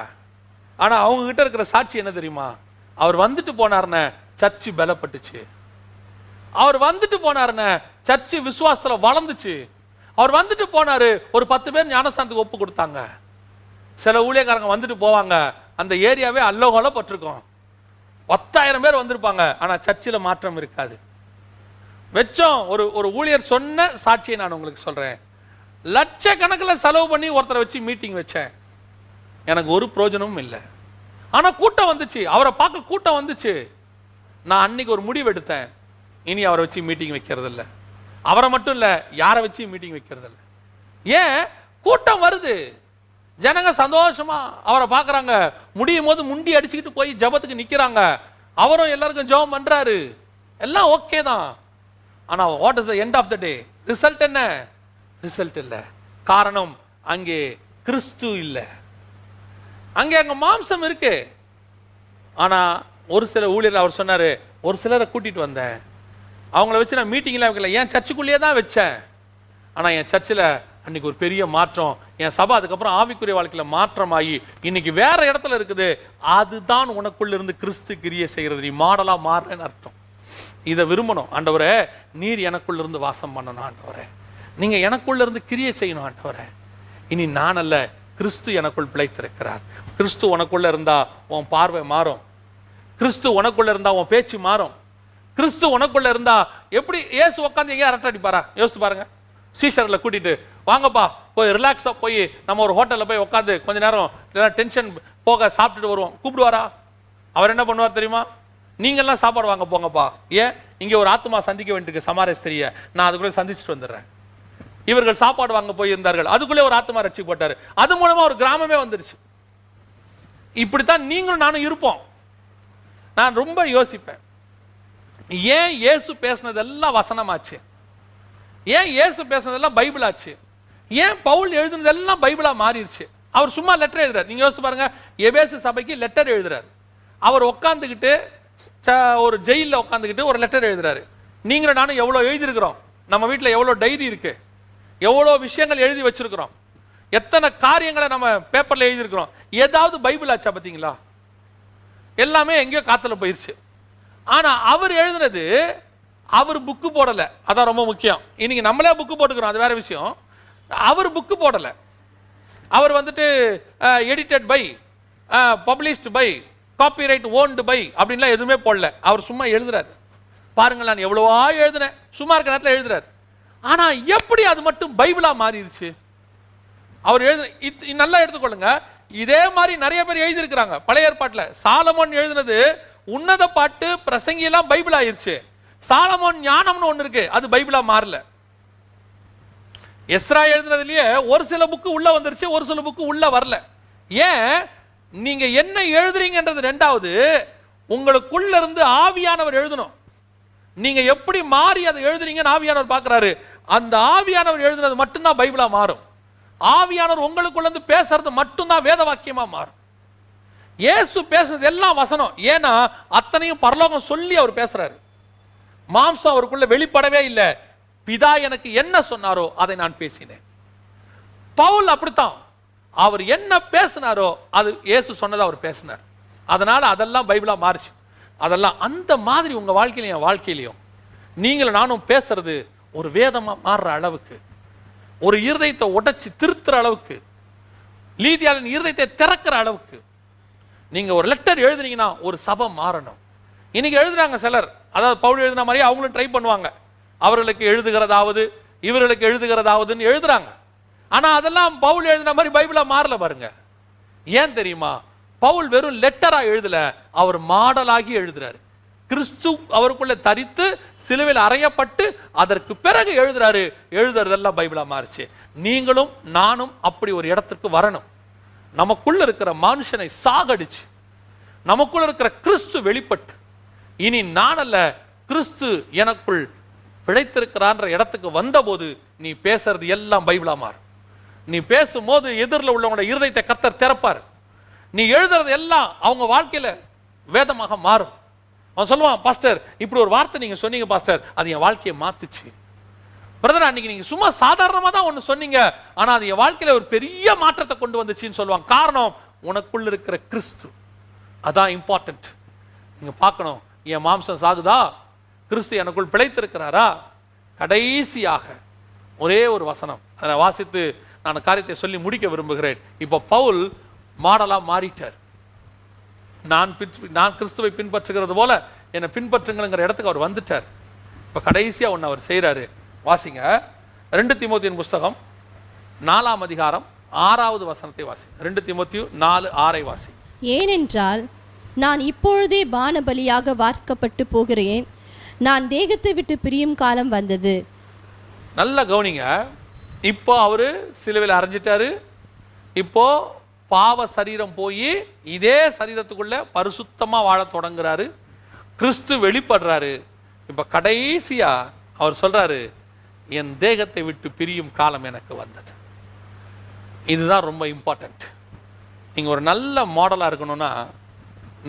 ஆனா அவங்க கிட்ட இருக்கிற சாட்சி என்ன தெரியுமா? அவர் வந்துட்டு போனாருன்னு சர்ச்சு பலப்பட்டுச்சு, அவர் வந்துட்டு போனாருன்னு சர்ச்சு விசுவாசத்துல வளர்ந்துச்சு, அவர் வந்துட்டு போனாரு, ஒரு 10 பேர் ஞானஸ்தானத்துக்கு ஒப்பு கொடுத்தாங்க. சில ஊழியக்காரங்க வந்துட்டு போவாங்க, அந்த ஏரியாவே அல்லோகோல பட்டிருக்கும், 10,000 பேர் வந்திருப்பாங்க, ஆனா சர்ச்சில் மாற்றம் இருக்காது. வெச்சோம் ஒரு ஊழியர் சொன்ன சாட்சியை நான் உங்களுக்கு சொல்றேன். லட்சக்கணக்கில் செலவு பண்ணி ஒருத்தரை வச்சு மீட்டிங் வச்சேன், எனக்கு ஒரு பிரயோஜனமும் இல்லை. ஆனா கூட்டம் வந்துச்சு, அவரை பார்க்க கூட்டம் வந்துச்சு. நான் அன்னைக்கு ஒரு முடிவு எடுத்தேன், இனி அவரை வச்சு மீட்டிங் வைக்கிறது இல்லை. அவரை மட்டும் இல்லை, யாரை வச்சு மீட்டிங் வைக்கிறது இல்லை. ஏன்? கூட்டம் வருது, ஜனங்க சந்தோஷமா அவரை பார்க்கறாங்க, முடியும் போது முண்டி அடிச்சுக்கிட்டு போய் ஜபத்துக்கு நிக்கிறாங்க, அவரும் எல்லாருக்கும் ஜெபம் பண்றாரு, எல்லாம் ஓகே தான். ஆனா what is the end of the day? Result என்ன? ரிசல்ட் இல்லை. காரணம், அங்கே கிறிஸ்து இல்லை, அங்க மாம்சம் இருக்கு. ஆனா ஒரு சில ஊழியர் அவர் சொன்னாரு, ஒரு சிலரை கூட்டிட்டு வந்தேன், அவங்கள வச்சு நான் மீட்டிங்லாம் வைக்கல, என் சர்ச்சுக்குள்ளேயே தான் வச்சேன். ஆனா என் சர்ச்சில் அன்னைக்கு ஒரு பெரிய மாற்றம், என் சபை அதுக்கப்புறம் ஆவிக்குரிய வாழ்க்கையில மாற்றமாகி இன்னைக்கு வேற இடத்துல இருக்குது. அதுதான் உனக்குள்ள இருந்து கிறிஸ்து கிரியை செய்கிறது. நீ மாடலா மாறுறேன்னு அர்த்தம். இதை விரும்பணும். ஆண்டவரே, நீர் எனக்குள்ள இருந்து வாசம் பண்ணணும். ஆண்டவரே, நீங்க எனக்குள்ள இருந்து கிரியை செய்யணும். ஆண்டவரே, இனி நான் அல்ல, கிறிஸ்து எனக்குள் பிழைத்திருக்கிறார். கிறிஸ்து உனக்குள்ள இருந்தா உன் பார்வை மாறும், கிறிஸ்து உனக்குள்ள இருந்தா உன் பேச்சு மாறும். கிறிஸ்து உனக்குள்ள இருந்தா எப்படி இயேசு உட்காந்து எங்கேயா அரட்டை அடிப்பாரா? யோசிச்சு பாருங்க. சீஷர்களை கூட்டிட்டு வாங்கப்பா, போய் ரிலாக்ஸா போய் நம்ம ஒரு ஹோட்டல்ல போய் உட்காந்து கொஞ்ச நேரம் டென்ஷன் போக சாப்பிட்டுட்டு வருவோம் கூப்பிடுவாரா? அவர் என்ன பண்ணுவார் தெரியுமா? நீங்கெல்லாம் சாப்பாடு வாங்க போங்கப்பா, ஏன் இங்க ஒரு ஆத்மா சந்திக்க வேண்டியிருக்கு சமாரஸ் தெரிய, நான் அதுக்குள்ளே சந்திச்சுட்டு வந்துடுறேன். இவர்கள் சாப்பாடு வாங்க போயிருந்தார்கள், அதுக்குள்ளே ஒரு ஆத்மா ரட்சிக்கப்பட்டாரு, அது மூலமா ஒரு கிராமமே வந்துருச்சு. இப்படித்தான் நீங்களும் நானும் இருப்போம். நான் ரொம்ப யோசிப்பேன், ஏன் இயேசு பேசினதெல்லாம் வசனமாச்சு, ஏன் இயேசு பேசுனதெல்லாம் பைபிள் ஆச்சு? ஏன் பவுல் எழுதுனதெல்லாம் பைபிளா மாறிடுச்சு? அவர் சும்மா லெட்டர் எழுதுறாரு. நீங்க யோசிச்சு பாருங்க, எபேசு சபைக்கு லெட்டர் எழுதுறாரு. அவர் உட்காந்துக்கிட்டு ஒரு ஜெயிலில் உட்காந்துக்கிட்டு ஒரு லெட்டர் எழுதுறாரு. நீங்களும் நானும் எவ்வளோ எழுதியிருக்கிறோம், நம்ம வீட்டில் எவ்வளோ டைரி இருக்கு, எவ்வளோ விஷயங்கள் எழுதி வச்சிருக்கிறோம், எத்தனை காரியங்களை நம்ம பேப்பர்ல எழுதியிருக்கிறோம். ஏதாவது பைபிள் ஆச்சா பார்த்தீங்களா? எல்லாமே எங்கேயோ காத்துல போயிருச்சு. ஆனா அவர் எழுதுனது, அவர் புக்கு போடல. அதான் ரொம்ப முக்கியம். இன்னைக்கு நம்மளே புக்கு போட்டுக்கிறோம், அது வேற விஷயம். அவர் புக்கு போடல. அவர் வந்துட்டு edited by, published by, copyright owned by அப்படின்லாம் எதுவுமே போடல. அவர் சும்மா எழுதுறாரு. பாருங்கள், நான் எவ்வளவா எழுதுனேன், சும்மா இருக்க நேரத்தில் எழுதுறாரு. ஆனா எப்படி அது மட்டும் பைபிளா மாறிடுச்சு? அவர் நல்லா எடுத்துக்கொள்ளுங்க. இதே மாதிரி நிறைய பேர் எழுதியிருக்கிறாங்க பழைய ஏற்பாட்டில். சாலமோன் எழுதினது உன்னத பாட்டு, பிரசங்கி எல்லாம் பைபிள் ஆயிருச்சு. சாலமோன் ஞானம்னு ஒண்ணு இருக்கு, அது பைபிளா மாறல. எஸ்ரா எழுதினதுலயே ஒரு சில புக்கு உள்ள வந்துருச்சு, ஒரு சில புக்கு உள்ள வரல. ஏன்? நீங்க என்ன எழுதுறீங்கன்றது ரெண்டாவது, உங்களுக்குள்ள இருந்து ஆவியானவர் எழுதணும். நீங்க எப்படி மாறி அதை எழுதுறீங்கன்னு ஆவியானவர் பார்க்கிறாரு. அந்த ஆவியானவர் எழுதுனது மட்டும்தான் பைபிளா மாறும். ஆவியானவர் உங்களுக்குள்ள இருந்து பேசுறது மட்டும்தான் வேத வாக்கியமா மாறும். இயேசு பேசுறது எல்லாம் வசனம். ஏன்னா அத்தனையும் பரலோகம் சொல்லி அவர் பேசுறாரு. மாம்சம் அவருக்குள்ள வெளிப்படவே இல்லை. பிதா எனக்கு என்ன சொன்னாரோ அதை நான் பேசினேன். பவுல் அப்படித்தான். அவர் என்ன பேசினாரோ அது இயேசு சொன்னதை அவர் பேசினார். அதனால அதெல்லாம் பைபிளா மாறிச்சு. அதெல்லாம் அந்த மாதிரி உங்க வாழ்க்கையிலையும் என் வாழ்க்கையிலையும் நீங்களும் நானும் பேசுறது ஒரு வேதமா மாறுற அளவுக்கு, ஒரு இருதயத்தை உடைச்சி திருத்துற அளவுக்கு, லீதியாளின் இருதயத்தை திறக்கிற அளவுக்கு நீங்க ஒரு லெட்டர் எழுதுறீங்கன்னா ஒரு சபை மாறணும். இன்னைக்கு எழுதுறாங்க சிலர், அதாவது பவுல் எழுதுன மாதிரி அவங்களும் ட்ரை பண்ணுவாங்க. அவர்களுக்கு எழுதுகிறதாவது இவர்களுக்கு எழுதுகிறதாவதுன்னு எழுதுறாங்க. ஆனா அதெல்லாம் பவுல் எழுதின மாதிரி பைபிளா மாறல பாருங்க. ஏன் தெரியுமா? பவுல் வெறும் லெட்டரா எழுதல, அவர் மாடலாகி எழுதுறாரு. கிறிஸ்து அவருக்குள்ள தரித்து சிலுவையில் அறையப்பட்டு அதற்கு பிறகு எழுதுறாரு. எழுதுறதெல்லாம் பைபிளா மாறிச்சு. நீங்களும் நானும் அப்படி ஒரு இடத்துக்கு வரணும். நமக்குள்ள இருக்கிற மனுஷனை சாகடிச்சு நமக்குள்ள இருக்கிற கிறிஸ்து வெளிப்பட்டு, இனி நான் அல்ல கிறிஸ்து எனக்குள் பிழைத்திருக்கிறான்ற இடத்துக்கு வந்தபோது நீ பேசுறது எல்லாம் பைபிளா மாறும். நீ பேசும்போது எதிரில் உள்ளவங்களோட இருதயத்தை கர்த்தர் திறப்பார். நீ எழுதுறது எல்லாம் அவங்க வாழ்க்கையில வேதமாக மாறும். அவன் சொல்லுவான், பாஸ்டர் இப்படி ஒரு வார்த்தை நீங்க சொன்னீங்க பாஸ்டர், அது என் வாழ்க்கையை மாத்துச்சு. பிரதர் அன்னைக்கு நீங்க சும்மா சாதாரணமா தான் ஒண்ணு சொன்னீங்க, ஆனா அது என் வாழ்க்கையில ஒரு பெரிய மாற்றத்தை கொண்டு வந்துச்சுன்னு சொல்லுவாங்க. காரணம் உனக்குள்ள இருக்கிற கிறிஸ்து. அதான் இம்பார்ட்டன்ட். நீங்க பார்க்கணும், என் மாம்சம் சாகுதா, கிறிஸ்து எனக்குள் பிழைத்திருக்கிறாரா? கடைசியாக ஒரே ஒரு வசனம் அதை வாசித்து நான் காரியத்தை சொல்லி முடிக்க விரும்புகிறேன். இப்போ பவுல் மாடலா மாறிட்டார். நான் கிறிஸ்துவை பின்பற்றுகிறது போல என்னை பின்பற்றுங்கிற இடத்துக்கு அவர் வந்துட்டார். இப்போ கடைசியா ஒன்று அவர் செய்யறாரு. வாசிங்க 2 தீமோத்தேயுவின் புஸ்தகம் 4ஆம் அதிகாரம் 6வது வசனத்தை வாசி. 2 தீமோத்தேயு 4:6 வாசி. ஏனென்றால் நான் இப்பொழுதே பானபலியாக வார்க்கப்பட்டு போகிறேன், நான் தேகத்தை விட்டு பிரியும் காலம் வந்தது. நல்ல கவனிங்க. இப்போ அவரு சிலுவையில் அரைஞ்சிட்டாரு. இப்போ பாவ சரீரம் போய் இதே சரீரத்துக்குள்ள பரிசுத்தமா வாழ தொடங்குறாரு. கிறிஸ்து வெளிப்படுறாரு. இப்ப கடைசியா அவர் சொல்றாரு, என் தேகத்தை விட்டு பிரியும் காலம் எனக்கு வந்தது. இதுதான் ரொம்ப இம்பார்ட்டன்ட். நீங்க ஒரு நல்ல மாடலா இருக்கணும்னா,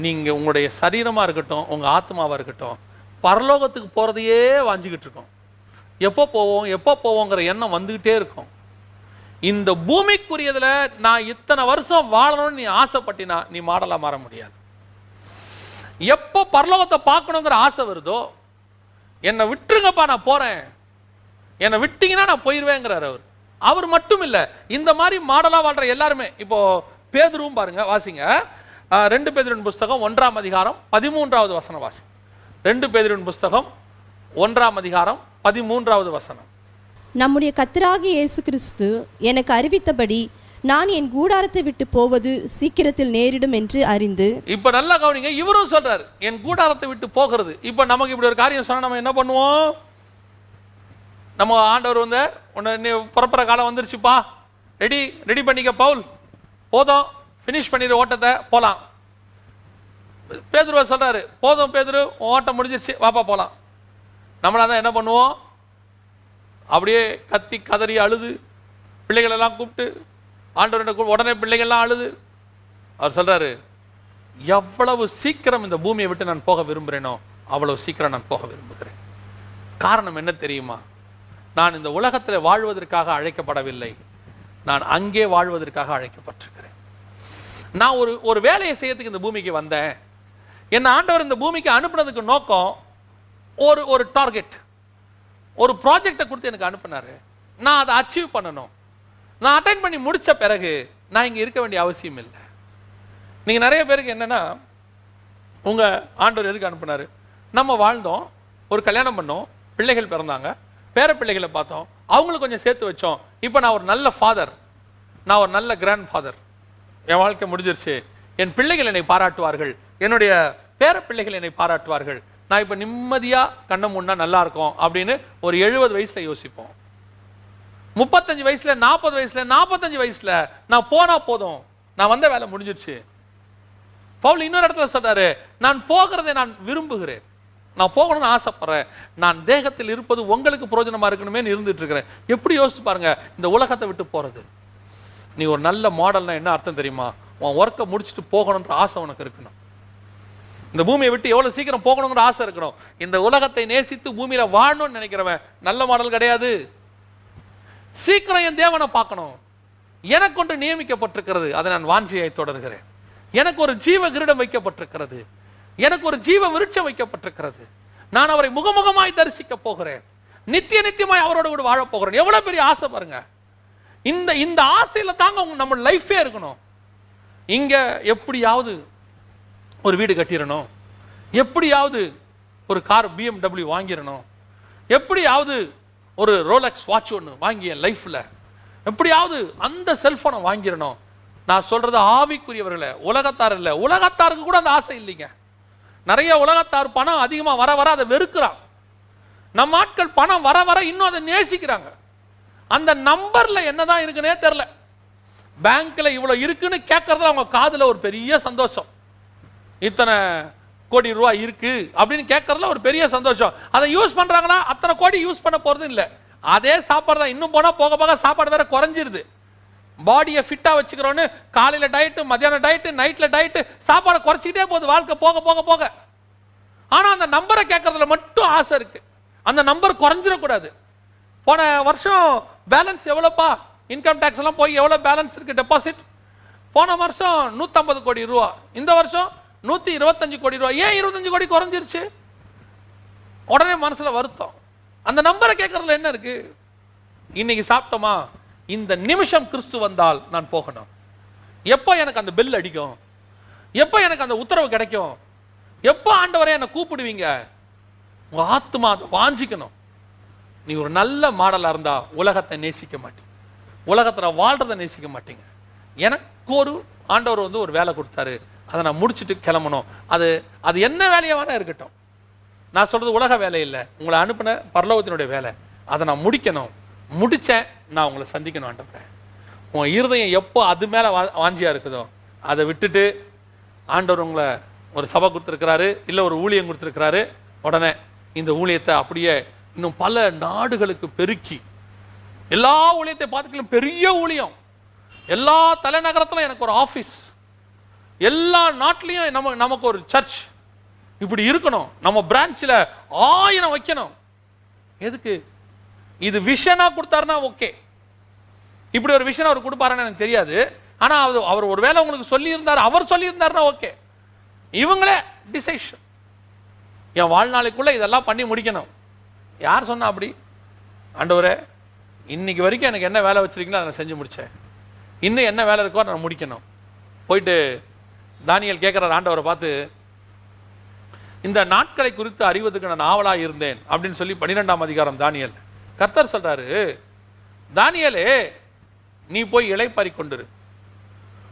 நீங்க உங்களுடைய சரீரமா இருக்கட்டும், உங்க ஆத்மாவா இருக்கட்டும், பரலோகத்துக்கு போறதையே வாஞ்சிக்கிட்டு இருக்கோம். எப்போ போவோங்கிற எண்ணம் வந்துகிட்டே இருக்கும். இந்த பூமிக்குரியதுல நான் இத்தனை வருஷம் வாழணும்னு நீ ஆசைப்பட்டினா நீ மாடலா மாற முடியாது. எப்போ பரலோகத்தை பார்க்கணுங்கிற ஆசை வருதோ, என்னை விட்டுருங்கப்பா நான் போறேன், என்னை விட்டீங்கன்னா நான் போயிடுவேங்கிறார் அவர். அவர் மட்டும் இல்ல, இந்த மாதிரி மாடலா வாழ்ற எல்லாருமே. இப்போ பேதுருவும் பாருங்க, வாசிங்க 2 பேதுருவின் புஸ்தகம் 1ஆம் அதிகாரம் 13வது வசனம் வாசி. 2 பேதுருவின் புஸ்தகம் 1ஆம் அதிகாரம் 13வது வசனம். நம்முடைய கர்த்தராகிய இயேசு கிறிஸ்து எனக்கு அறிவித்தபடி நான் என் கூடாரத்தை விட்டு போவது சீக்கிரத்தில் நேரிடும் என்று அறிந்து. இப்ப நல்லா கவனிங்க, இவரும் சொல்றாரு என் கூடாரத்தை விட்டு போகிறது. இப்ப நமக்கு இப்படி ஒரு காரியம் சொன்னா நம்ம என்ன பண்ணுவோம்? நம்ம ஆண்டவர் வந்து உன்னை புறப்புற காலம் வந்துருச்சுப்பா, ரெடி பண்ணிக்க பவுல், போதும் ஃபினிஷ் பண்ணிடு ஓட்டத்தை, போலாம். பேதுருவ சொல்றாரு, போதும் பேதுரு ஓட்டம் முடிஞ்சிருச்சு, வாப்பா போலாம். நம்மளா தான் என்ன பண்ணுவோம்? அப்படியே கத்தி கதறி அழுது பிள்ளைகள் எல்லாம் கூப்பிட்டு ஆண்டவர் உடனே பிள்ளைகள்லாம் அழுது அவர் சொல்றாரு, எவ்வளவு சீக்கிரம் இந்த பூமியை விட்டு நான் போக விரும்புகிறேனோ அவ்வளவு சீக்கிரம் நான் போக விரும்புகிறேன். காரணம் என்ன தெரியுமா? நான் இந்த உலகத்தில் வாழ்வதற்காக அழைக்கப்படவில்லை, நான் அங்கே வாழ்வதற்காக அழைக்கப்பட்டிருக்கிறேன். நான் ஒரு வேலையை செய்யறதுக்கு இந்த பூமிக்கு வந்தேன். என்ன ஆண்டவர் இந்த பூமிக்கு அனுப்புனதுக்கு நோக்கம் ஒரு டார்கெட், ஒரு ப்ராஜெக்டை கொடுத்து எனக்கு அனுப்புனாரு. நான் அதை அச்சீவ் பண்ணணும். நான் அட்டைன் பண்ணி முடிச்ச பிறகு நான் இங்கே இருக்க வேண்டிய அவசியம் இல்லை. நீங்கள் நிறைய பேருக்கு என்னன்னா, உங்கள் ஆண்டவர் எதுக்கு அனுப்புனாரு? நம்ம வாழ்ந்தோம், ஒரு கல்யாணம் பண்ணோம், பிள்ளைகள் பிறந்தாங்க, பேர பிள்ளைகளை பார்த்தோம், அவங்களுக்கு கொஞ்சம் சேர்த்து வச்சோம். இப்போ நான் ஒரு நல்ல ஃபாதர், நான் ஒரு நல்ல கிராண்ட் ஃபாதர், என் வாழ்க்கை முடிஞ்சிருச்சு, என் பிள்ளைகள் என்னை பாராட்டுவார்கள், என்னுடைய பேர பிள்ளைகள் என்னை பாராட்டுவார்கள், நான் இப்போ நிம்மதியாக கண்ணை மூடினா நல்லா இருக்கும் அப்படின்னு ஒரு 70 வயசுல யோசிப்போம். 35 வயசுல, 40 வயசுல, 45 வயசுல நான் போனா போதும், நான் வந்த வேலை முடிஞ்சிருச்சு. பவுல் இன்னொரு இடத்துல சொல்றாரு, நான் போகிறதை நான் விரும்புகிறேன், நான் போகணும்னு ஆசைப்படுறேன், நான் தேகத்தில் இருப்பது உங்களுக்கு பிரயோஜனமா இருக்கணுமே இருந்துட்டு இருக்கிறேன். எப்படி யோசிச்சு பாருங்க, இந்த உலகத்தை விட்டு போறது. நீ ஒரு நல்ல மாடல்னா என்ன அர்த்தம் தெரியுமா? உன் ஒர்க்கை முடிச்சுட்டு போகணுன்ற ஆசை உனக்கு இருக்கணும். இந்த பூமியை விட்டு எவ்வளவு சீக்கிரம் போகணுங்கிற ஆசை இருக்கணும். இந்த உலகத்தை நேசித்து பூமியில வாழணும்னு நினைக்கிறவன் நல்ல மாடல் கிடையாது. சீக்கிரம் என் தேவனை பார்க்கணும், எனக்கு ஒன்று நியமிக்கப்பட்டிருக்கிறது, அதை நான் வாஞ்சியை தொடர்கிறேன். எனக்கு ஒரு ஜீவ கிரீடம் வைக்கப்பட்டிருக்கிறது, எனக்கு ஒரு ஜீவ விருட்சம் வைக்கப்பட்டிருக்கிறது, நான் அவரை முகமுகமாய் தரிசிக்க போகிறேன், நித்திய நித்தியமாய் அவரோட கூட வாழ போகிறேன். எவ்வளவு பெரிய ஆசை பாருங்க. இந்த ஆசையில தாங்க நம்ம லைஃபே இருக்கணும். இங்க எப்படியாவது ஒரு வீடு கட்டிடணும், எப்படியாவது ஒரு கார் BMW வாங்கிடணும், எப்படியாவது ஒரு ரோலெக்ஸ் வாட்ச் ஒன்று வாங்கி என் லைஃப்ல எப்படியாவது அந்த செல்போனை வாங்கிடணும். நான் சொல்றது ஆவிக்குரியவர்களே, உலகத்தார் இல்லை. உலகத்தாருக்கு கூட அந்த ஆசை இல்லைங்க. நிறைய உலகத்தார் பணம் அதிகமா வர வர அதை வெறுக்கிறான். நம்ம ஆட்கள் பணம் வர வர இன்னும் அதை நேசிக்கிறாங்க. அந்த நம்பர்ல என்னதான் இருக்குன்னே தெரியல. பேங்க்ல இவ்வளவு இருக்குன்னு கேட்கறதுல அவங்க காதுல ஒரு பெரிய சந்தோஷம். இத்தனை கோடி ரூபாய் இருக்கு அப்படின்னு கேட்கறதுல ஒரு பெரிய சந்தோஷம். அதை யூஸ் பண்றாங்கன்னா அத்தனை கோடி யூஸ் பண்ண போறது இல்லை. அதே சாப்பாடு தான். இன்னும் போனா போக போக சாப்பாடு வேற குறைஞ்சிருது. பாடியை ஃபிட்டா வச்சுக்கிறோன்னு காலையில டயட்டு, மத்தியானம் டயட்டு, நைட்ல டயட்டு, சாப்பாடை குறைச்சிக்கிட்டே போகுது வாழ்க்கை போக போக போக. ஆனா அந்த நம்பரை கேட்கறதுல மட்டும் ஆசை இருக்கு. அந்த நம்பர் குறைஞ்சிடக்கூடாது. போன வருஷம் பேலன்ஸ் எவ்வளோப்பா, இன்கம் டேக்ஸ் எல்லாம் போய் எவ்வளோ பேலன்ஸ் இருக்கு டெபாசிட்? போன வருஷம் 150 கோடி ரூபா, இந்த வருஷம் 125 கோடி ரூபா. ஏன் 25 கோடி குறைஞ்சிருச்சு? உடனே மனசுல வருத்தம். அந்த நம்பரை கேட்கறதுல என்ன இருக்கு? இன்னைக்கு சாப்பிட்டோமா, இந்த நிமிஷம் கிறிஸ்து வந்தால் நான் போகணும். எப்போ எனக்கு அந்த பெல் அடிக்கும், எப்போ எனக்கு அந்த உத்தரவு கிடைக்கும், எப்போ ஆண்டவரே என்னை கூப்பிடுவீங்க? உங்க ஆத்மா அதை வாஞ்சிக்கணும். நீ ஒரு நல்ல மாடலா இருந்தா உலகத்தை நேசிக்க மாட்டீங்க, உலகத்துல வாழ்றதை நேசிக்க மாட்டீங்க. எனக்கு ஒரு ஆண்டவர் ஒரு வேலை கொடுத்தாரு, அதை நான் முடிச்சுட்டு கிளம்பணும். அது என்ன வேலையா வேணா இருக்கட்டும். நான் சொல்றது உலக வேலை இல்லை, உங்களை அனுப்பின பரலோகத்தினுடைய வேலை. அதை நான் முடிக்கணும். முடிச்சேன், நான் உங்களை சந்திக்கணும் ஆண்டவரே. உன் இருதயம் எப்போ அது மேல வாஞ்சியா இருக்குதோ அதை விட்டுட்டு ஆண்டவர் உங்களை ஒரு சபை கொடுத்துருக்கிறாரு, இல்லை ஒரு ஊழியம் கொடுத்துருக்கிறாரு, உடனே இந்த ஊழியத்தை அப்படியே இன்னும் பல நாடுகளுக்கு பெருக்கி, எல்லா ஊழியத்தை பார்த்துக்கலாம், பெரிய ஊழியம், எல்லா தலைநகரத்திலும் எனக்கு ஒரு ஆஃபீஸ், எல்லா நாட்டிலையும் நமக்கு ஒரு சர்ச் இப்படி இருக்கணும், நம்ம பிரான்ச்சில் 1000 வைக்கணும். எதுக்கு? இது விஷனா கொடுத்தாருன்னா ஓகே. இப்படி ஒரு விஷன் அவர் கொடுப்பாருன்னு எனக்கு தெரியாது. ஆனா அவர் ஒரு வேளை உங்களுக்கு சொல்லி இருந்தார், அவர் சொல்லி இருந்தாருன்னா ஓகே. இவங்களே டிசைஷன், என் வாழ்நாளைக்குள்ள இதெல்லாம் பண்ணி முடிக்கணும். யார் சொன்னா அப்படி? ஆண்டவரே, இன்னைக்கு வரைக்கும் எனக்கு என்ன வேலை வச்சிருக்கீங்களோ அதை நான் செஞ்சு முடிச்சேன், இன்னும் என்ன வேலை இருக்கோ நான் முடிக்கணும். போயிட்டு தானியேல் கேட்கிறார் ஆண்டவரை பார்த்து, இந்த நாட்களை குறித்து அறிவதற்கு நான் ஆவலா இருந்தேன் அப்படின்னு சொல்லி 12ஆம் அதிகாரம் தானியேல். கர்த்தர் சொல்றாரு, தானியேலே, நீ போய் இளைப்பாரி கொண்டிரு,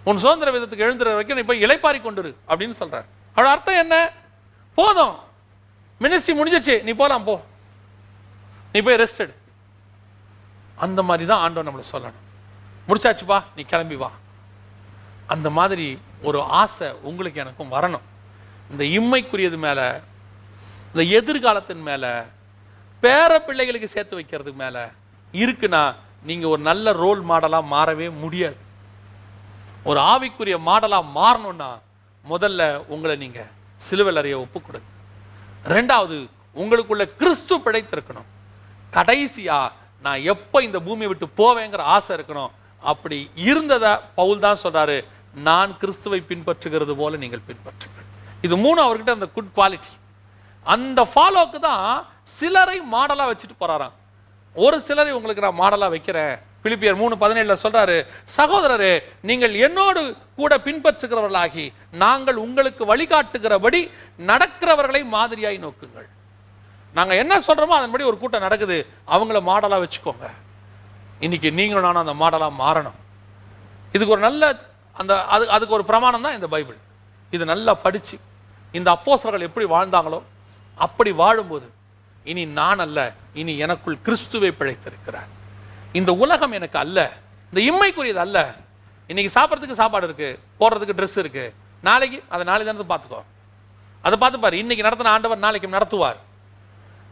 உன் சுதந்திர விதத்துக்கு எழுந்துற வரைக்கும் நீ போய் இளைப்பாரி கொண்டிரு அப்படின்னு சொல்றாரு. அவரோட அர்த்தம் என்ன? போதும், மினிஸ்ட்ரி முடிஞ்சிருச்சு, நீ போலாம், போ, நீ போய் ரெஸ்ட் எடு. அந்த மாதிரி தான் ஆண்டவர் நம்மளை சொல்லணும். முடிச்சாச்சுப்பா, நீ கிளம்பி வா. அந்த மாதிரி ஒரு ஆசை உங்களுக்கு எனக்கும் வரணும். இந்த இம்மைக்குரியது மேல, இந்த எதிர்காலத்தின் மேல, பேர பிள்ளைகளுக்கு சேர்த்து வைக்கிறதுக்கு மேல இருக்குன்னா நீங்க ஒரு நல்ல ரோல் மாடலா மாறவே முடியாது. ஒரு ஆவிக்குரிய மாடலா மாறணும்னா முதல்ல உங்களை நீங்க சிலுவையில் அறைய ஒப்பு கொடுங்க. ரெண்டாவது, உங்களுக்குள்ள கிறிஸ்து பிழைத்திருக்கணும். கடைசியா நான் எப்ப இந்த பூமியை விட்டு போவேங்கிற ஆசை இருக்கணும். அப்படி இருந்ததை பவுல் தான் சொல்றாரு, நான் கிறிஸ்துவை பின்பற்றுகிறது போல நீங்கள் பின்பற்றுங்கள். இது மூணு அவர்கிட்ட அந்த குட் குவாலிட்டி. அந்த ஃபாலோக்கு தான் சிலரை மாடலா வச்சுட்டு போறாராம். ஒரு சிலரை உங்களுக்கு நான் மாடலா வைக்கிறேன். பிலிப்பியர் 3:17 சொல்றாரு, சகோதரரே நீங்கள் என்னோடு கூட பின்பற்றுகிறவர்களாகி நாங்கள் உங்களுக்கு வழிகாட்டுகிறபடி நடக்கிறவர்களை மாதிரியாய் நோக்குங்கள். நாங்க என்ன சொல்றோமோ அதன்படி ஒரு கூட்டம் நடக்குது, அவங்கள மாடலா வச்சுக்கோங்க. இன்னைக்கு நீங்களும் நானும் அந்த மாடலா மாறணும். இதுக்கு ஒரு நல்ல அதுக்கு ஒரு பிரமாணம் தான் இந்த பைபிள். இது நல்லா படிச்சு இந்த அப்போஸ்தலர்கள் எப்படி வாழ்ந்தாங்களோ அப்படி வாழும்போது இனி நான் அல்ல, இனி எனக்குள் கிறிஸ்துவை பிழைத்திருக்கிறார். இந்த உலகம் எனக்கு அல்ல, இந்த இம்மைக்குரியது அல்ல. இன்னைக்கு சாப்பிட்றதுக்கு சாப்பாடு இருக்கு, போடுறதுக்கு ட்ரெஸ் இருக்கு, நாளைக்கு அதை நாளைக்கு தானே பார்த்துக்கோ. அதை பார்த்துப்பாரு. இன்னைக்கு நடத்தின ஆண்டவர் நாளைக்கு நடத்துவார்.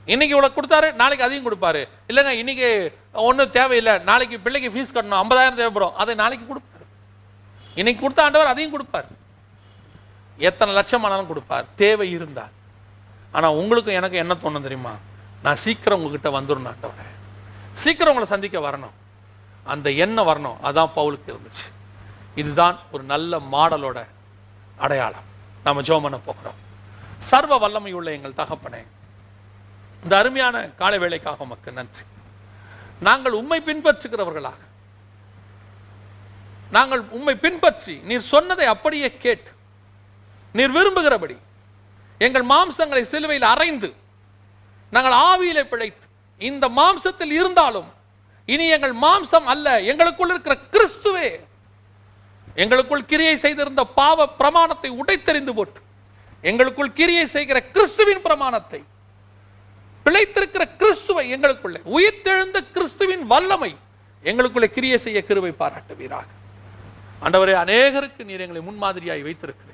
இன்னைக்கு இவ்வளோ கொடுத்தாரு, நாளைக்கு அதையும் கொடுப்பாரு. இல்லைங்க இன்னைக்கு ஒன்றும் தேவையில்லை, நாளைக்கு பிள்ளைக்கு ஃபீஸ் கட்டணும், 50,000 தேவைப்படும், அதை நாளைக்கு கொடுப்பாரு. இன்னைக்கு கொடுத்த ஆண்டவர் அதையும் கொடுப்பார். எத்தனை லட்சம் ஆனாலும் கொடுப்பார் தேவை இருந்தார். ஆனால் உங்களுக்கும் எனக்கு என்ன தோணும் தெரியுமா? நான் சீக்கிரம் உங்ககிட்ட வந்துடணும் ஆண்டவரே, சீக்கிரம் உங்களை சந்திக்க வரணும், அந்த எண்ணம் வரணும். அதான் பவுலுக்கு இருந்துச்சு. இதுதான் ஒரு நல்ல மாடலோட அடையாளம். நம்ம ஜெபம் பண்ண போகிறோம். சர்வ வல்லமையுள்ள எங்கள் தகப்பனே, இந்த அருமையான காலை வேளைக்காக உமக்கு நன்றி. நாங்கள் உம்மை பின்பற்றுகிறவர்களாக, நாங்கள் உம்மை பின்பற்றி நீர் சொன்னதை அப்படியே கேட்டு நீர் விரும்புகிறபடி எங்கள் மாம்சங்களை சிலுவையில் அறைந்து நாங்கள் ஆவியிலே பிழைத்து இந்த மாம்சத்தில் இருந்தாலும் இனி எங்கள் மாம்சம் அல்ல, எங்களுக்குள் இருக்கிற கிறிஸ்துவே எங்களுக்குள் கிரியை செய்திருந்த பாவ பிரமாணத்தை உடைத்தெறிந்து போட்டு எங்களுக்குள் கிரியை செய்கிற கிறிஸ்துவின் பிரமாணத்தை, பிழைத்திருக்கிற கிறிஸ்துவை, எங்களுக்குள்ளே உயிர்த்தெழுந்த கிறிஸ்துவின் வல்லமை எங்களுக்குள்ளே கிரியை செய்ய கிருபை பாராட்டுவீராக. ஆண்டவரே, அநேகருக்கு நீர் எங்களை முன்மாதிரியாய் வைத்திருக்கிறேன்.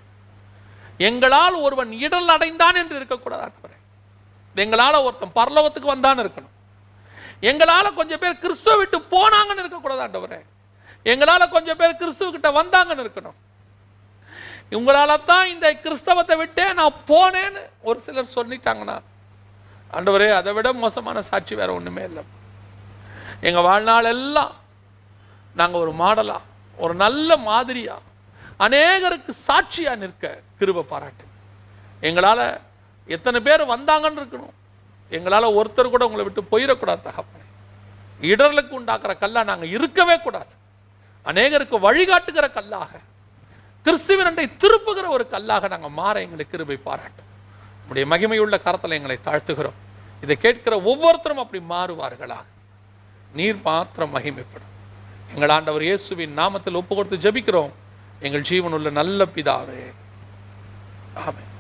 எங்களால் ஒருவன் இடல் அடைந்தான் என்று இருக்கக்கூடாது ஆண்டவரே. எங்களால் ஒருத்தன் பரலோகத்துக்கு வந்தான்னு இருக்கணும். எங்களால கொஞ்சம் பேர் கிறிஸ்துவ விட்டு போனாங்கன்னு இருக்கக்கூடாது ஆண்டவரே. எங்களால கொஞ்சம் பேர் கிறிஸ்துவ கிட்ட வந்தாங்கன்னு இருக்கணும். உங்களால தான் இந்த கிறிஸ்தவத்தை விட்டே நான் போனேன்னு ஒரு சிலர் சொல்லிட்டாங்கன்னா ஆண்டவரே, அதை விட மோசமான சாட்சி வேற ஒண்ணுமே இல்லை. எங்க வாழ்நாள் எல்லாம் நாங்க ஒரு மாடலா, ஒரு நல்ல மாதிரியா, அநேகருக்கு சாட்சியா நிற்க கிருபை பாராட்டு. எங்களால எத்தனை பேர் வந்தாங்கன்னு இருக்கணும். எங்களால ஒருத்தர் கூட உங்களை விட்டு போயிடக்கூடாது தகப்பனே. இடர்களுக்கு உண்டாக்குற கல்லா நாங்க இருக்கவே கூடாது. அநேகருக்கு வழிகாட்டுகிற கல்லாக, கிறிஸ்துவினண்டை திருப்புகிற ஒரு கல்லாக நாங்க மாற எங்களுக்கு கிருபை பாராட்டும். உடைய மகிமையுள்ள கரத்தில் எங்களை தாழ்த்துகிறோம். இதை கேட்கிற ஒவ்வொருத்தரும் அப்படி மாறுவார்களாக. நீர் மாத்திரம் மகிமைப்படும். எங்கள் ஆண்டவர் இயேசுவின் நாமத்தில் ஒப்பு கொடுத்து ஜெபிக்கிறோம் எங்கள் ஜீவனுள்ள நல்ல பிதாவே, ஆமென்.